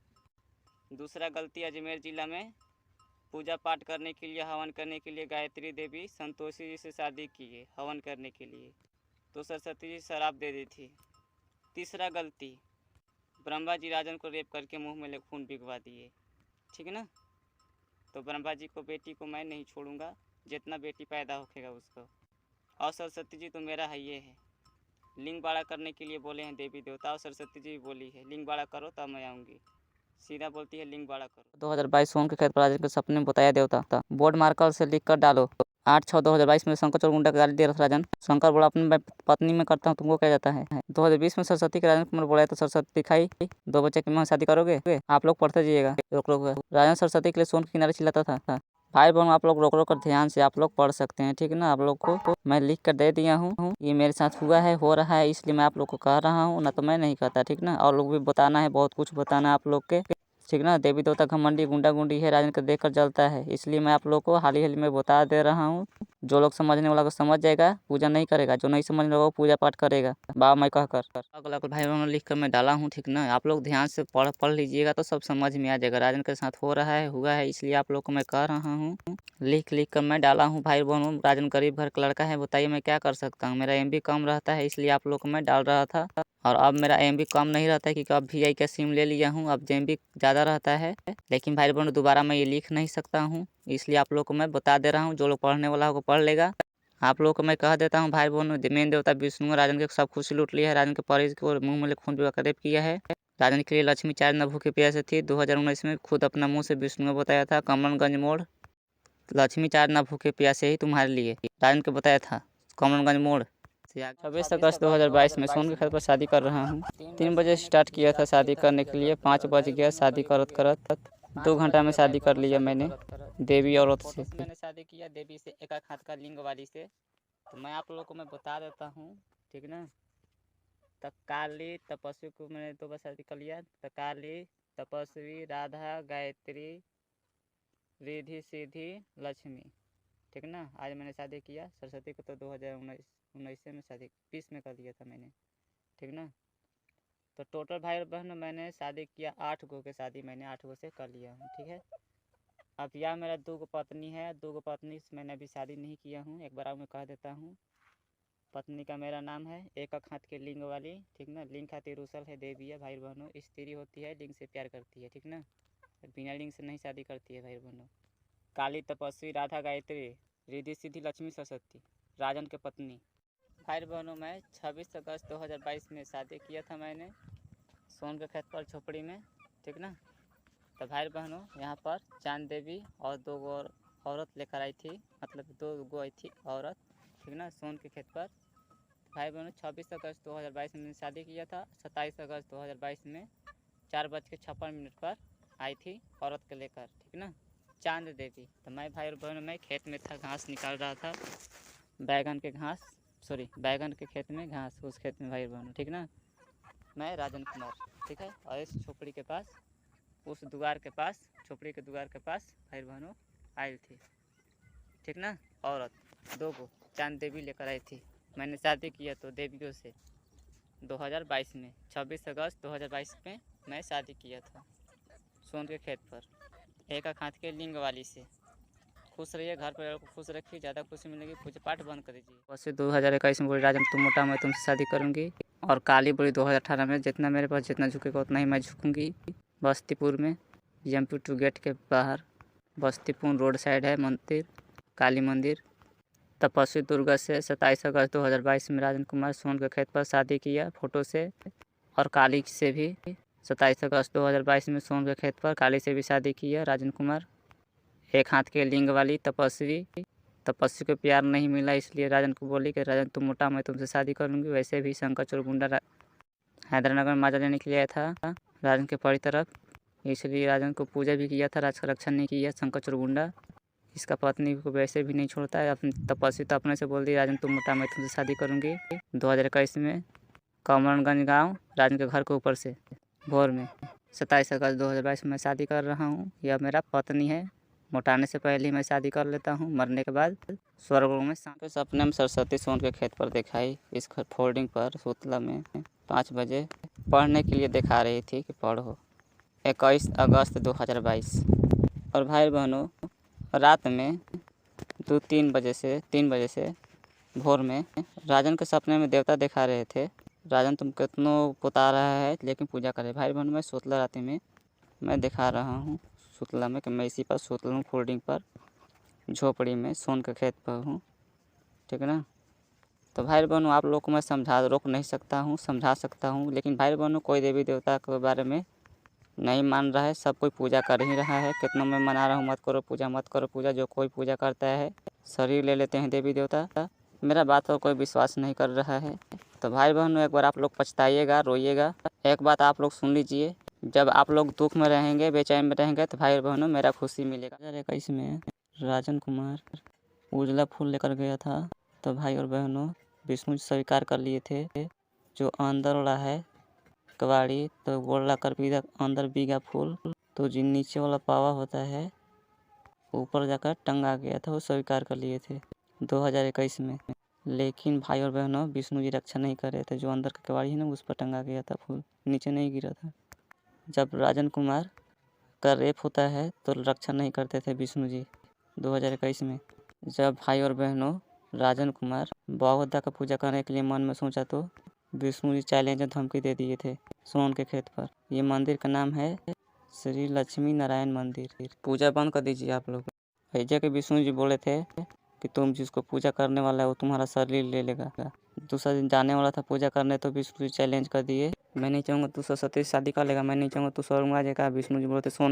दूसरा गलती अजमेर जिला में पूजा पाठ करने के लिए हवन करने के लिए गायत्री देवी संतोषी जी से शादी किए हवन करने के लिए, तो सरस्वती जी शराब दे दी थी। तीसरा गलती ब्रह्मा जी राजन को रेप करके मुंह में खून भिगवा दिए, ठीक है ना। तो ब्रह्मा जी को बेटी को मैं नहीं छोड़ूंगा, जितना बेटी पैदा होखेगा उसको। और सरस्वती जी तो मेरा है, ये है। लिंग बड़ा करने के लिए बोले हैं देवी देवता, और सरस्वती जी बोली है लिंग बड़ा करो तब मैं आऊँगी। सीधा बोलती है लिंग बड़ा करो। 2022 सोन के खेत पर राजन के सपने में बताया देवता था। बोर्ड मार्कर से लिख कर डालो। 8/6/2022 में शंकर चोर गुंडा का गाली दे रहा था राजन। शंकर बोला अपनी पत्नी में करता हूँ, तुमको क्या जाता है। 2020 में सरस्वती के राजन कुमार बोला तो सरस्वती दिखाई 2 बच्चे की मां शादी करोगे, आप लोग पढ़ते जाइएगा। राजन सरस्वती के लिए सोन के किनारे चिल्लाता था। भाई बहनों आप लोग रोक रोक कर ध्यान से आप लोग पढ़ सकते हैं, ठीक है ना। आप लोग को मैं लिख कर दे दिया हूँ, ये मेरे साथ हुआ है, हो रहा है, इसलिए मैं आप लोग को कह रहा हूँ, ना तो मैं नहीं कहता, ठीक ना। और लोग भी बताना है, बहुत कुछ बताना है आप लोग के, ठीक ना। देवी देवता घमंडी गुंडा गुंडी है, राजन को देख कर जलता है, इसलिए मैं आप लोग को हाल ही में बता दे रहा हूँ। जो लोग समझने वाला को समझ जाएगा, पूजा नहीं करेगा, जो नहीं समझने वाला वो पूजा पाठ करेगा, बाबा मैं कहकर। अगला को भाई बहनों लिख कर मैं डाला हूँ, ठीक ना। आप लोग ध्यान से पढ़ लीजिएगा तो सब समझ में आ जाएगा। राजन के साथ हो रहा है, हुआ है, इसलिए आप लोग को मैं कह रहा हूँ। लिख कर मैं डाला हूँ भाई बहनों। राजन गरीब घर का लड़का है, बताइए मैं क्या कर सकता हूँ। मेरा MB कम रहता है, इसलिए आप लोग को मैं डाल रहा था। और अब मेरा MB कम नहीं रहता है, क्योंकि अब VI का सिम ले लिया हूँ, अब MB ज़्यादा रहता है। लेकिन भाई बहनों दोबारा मैं ये लिख नहीं सकता हूँ, इसलिए आप लोग को मैं बता दे रहा हूँ। जो लोग पढ़ने वाला होगा पढ़ लेगा। आप लोग को मैं कह देता हूँ भाई बहनों, मेन देवता विष्णु राजन के सब खुशी लूट लिया है। राजन के परिज को मुँह में खून पीवा रेप किया है। राजन के लिए लक्ष्मी चार न भूखे प्यासे थी। 2019 में खुद अपना मुँह से विष्णु ने बताया था, कमलगंज मोड़ लक्ष्मी चार न भूखे प्यासे ही तुम्हारे लिए, राजन को बताया था कमलगंज मोड़। 26 अगस्त 2022 में सोन के खेत पर शादी कर रहा हूँ। 3 बजे स्टार्ट किया था शादी करने के लिए, 5 बज गया शादी करत 2 घंटा में शादी कर लिया मैंने देवी औरत से। मैंने शादी किया देवी से, एक हाथ का लिंग वाली से। तो मैं आप लोगों को मैं बता देता हूँ, ठीक ना। तकाली तपस्वी को मैंने 2 बार शादी कर लिया। तकाली तपस्वी राधा गायत्री रिधि सिद्धि लक्ष्मी, ठीक ना। आज मैंने शादी किया। सरस्वती को तो 2019 में शादी 20 में कर लिया था मैंने, ठीक ना। तो टोटल भाई बहन मैंने शादी किया 8 गो के शादी मैंने 8 गो से कर लिया हूँ, ठीक है। अब यह मेरा 2 गो पत्नी है, 2 गो पत्नी से मैंने अभी शादी नहीं किया हूँ। एक बार मैं कह देता हूँ, पत्नी का मेरा नाम है एक हाथ के लिंग वाली, ठीक ना। लिंग खातिर रुसल है, देवी है भाई बहनों। स्त्री होती है, लिंग से प्यार करती है, ठीक ना। बिना लिंग से नहीं शादी करती है भाई बहनों। काली तपस्वी राधा गायत्री रिधि सिद्धि लक्ष्मी सरस्वती, राजन के पत्नी। भाई बहनों मैं 26 अगस्त 2022 में शादी किया था मैंने सोन के खेत पर झोपड़ी में, ठीक ना। तो भाई बहनों यहाँ पर चांद देवी और 2 गो औरत लेकर आई थी, मतलब 2 गो आई थी औरत, ठीक ना, सोन के खेत पर। भाई बहनों 26 अगस्त 2022 में मैंने शादी किया था। 27 अगस्त 2022 में 4:56 पर आई थी औरत के लेकर, ठीक ना, चांद देवी। तो मैं भाई बहनों मैं खेत में था, घास निकाल रहा था, बैगन के खेत में घास, उस खेत में भाई बहनों, ठीक ना। मैं राजन कुमार, ठीक है। और इस झोपड़ी के पास, उस द्वार के पास, झोपड़ी के द्वार के पास भाई बहनों आई थी, ठीक ना। औरत 2 गो चांद देवी लेकर आई थी। मैंने शादी किया तो देवियों से 2022 में 26 अगस्त 2022 में मैं शादी किया था सोन के खेत पर, एक हाथ के लिंग वाली से। खुश रहिए, घर परिवार को खुश रखिए, ज़्यादा खुशी मिलेगी। पूजा पाठ बंद कर दीजिए। वैसे 2021 में बोली राजन तुम मोटा, मैं तुमसे शादी करूँगी। और काली बोली 2018 में जितना मेरे पास जितना झुकेगा उतना ही मैं झुकूँगी। बस्तीपुर में MP2 गेट के बाहर, बस्तीपुर रोड साइड है मंदिर, काली मंदिर। तपस्वी दुर्गा से 27 अगस्त 2022 में राजन कुमार सोन के खेत पर शादी किया फोटो से। और काली से भी 27 अगस्त 2022 में सोन के खेत पर काली से भी शादी किया राजन कुमार। एक हाथ के लिंग वाली तपस्वी को प्यार नहीं मिला, इसलिए राजन को बोली कि राजन तुम मोटा, मैं तुमसे शादी करूँगी। वैसे भी शंकर चोर गुंडा हैदरानगर में माजा लेने के लिए आया था राजन के परी तरफ, इसलिए राजन को पूजा भी किया था, राज का रक्षण नहीं किया शंकर चोर गुंडा। इसका पत्नी को वैसे भी नहीं छोड़ता है। अपनी तपस्वी तो अपने से बोल दी राजन तुम मोटा, मैं तुमसे शादी करूँगी। 2021 में कमलगंज गाँव राजन के घर के ऊपर से भोर में 27 अगस्त 2022 में मैं शादी कर रहा हूँ। यह मेरा पत्नी है। मोटाने से पहले ही मैं शादी कर लेता हूँ, मरने के बाद स्वर्ग में। सपने में सरस्वती सोन के खेत पर दिखाई, इस फोल्डिंग पर सुतला में 5 बजे पढ़ने के लिए दिखा रही थी कि पढ़ो। 21 अगस्त 2022। और भाई बहनों रात में 3 बजे से भोर में राजन के सपने में देवता दिखा रहे थे, राजन तुम कितनों पुता रहा है लेकिन पूजा करे। भाई बहनों मैं सुतला रात में मैं दिखा रहा हूँ सुतला में कि मैं इसी पर सुतला हूँ, फोल्डिंग पर झोपड़ी में सोन के खेत पर हूँ, ठीक है ना। तो भाई बहनों आप लोग को मैं रोक नहीं सकता हूँ, समझा सकता हूँ, लेकिन भाई बहनों कोई देवी देवता के बारे में नहीं मान रहा है। सब कोई पूजा कर ही रहा है। कितना मैं मना रहा हूँ मत करो पूजा। जो कोई पूजा करता है शरीर ले लेते हैं देवी देवता। मेरा बात पर कोई विश्वास नहीं कर रहा है। तो भाई बहनों एक बार आप लोग पछताइएगा, रोइएगा। एक बात आप लोग सुन लीजिए, जब आप लोग दुख में रहेंगे, बेचैन में रहेंगे, तो भाई बहनों मेरा खुशी मिलेगा। 2021 में राजन कुमार उजला फूल लेकर गया था तो भाई और बहनों विष्णु जी स्वीकार कर लिए थे। जो अंदर वाला है कबाड़ी तो गोल लाकर भी अंदर बीघा फूल, तो जो नीचे वाला पावा होता है ऊपर जाकर टंगा गया था, वो स्वीकार कर लिए थे 2021 में। लेकिन भाई और बहनों विष्णु जी रक्षा नहीं कर रहे थे। जो अंदर का कबाड़ी है ना उस पर टंगा गया था फूल, नीचे नहीं गिरा था। जब राजन कुमार का रेप होता है तो रक्षा नहीं करते थे विष्णु जी 2021 में। जब भाई और बहनों राजन कुमार बौद्धा का पूजा करने के लिए मन में सोचा तो विष्णु जी चैलेंज और धमकी दे दिए थे सोन के खेत पर। ये मंदिर का नाम है श्री लक्ष्मी नारायण मंदिर। पूजा बंद कर दीजिए आप लोग। ऐसे के विष्णु जी बोले थे कि तुम जिसको पूजा करने वाला है वो तुम्हारा शरीर ले लेगा। दूसरा दिन जाने वाला था पूजा करने तो विष्णु जी चैलेंज कर दिए, मैं नहीं चाहूँगा तू सरस्वती से शादी कर लेगा, मैं नहीं चाहूँगा तू स्वर्ग में आ जाएगा। विष्णु जी बोले थे सोन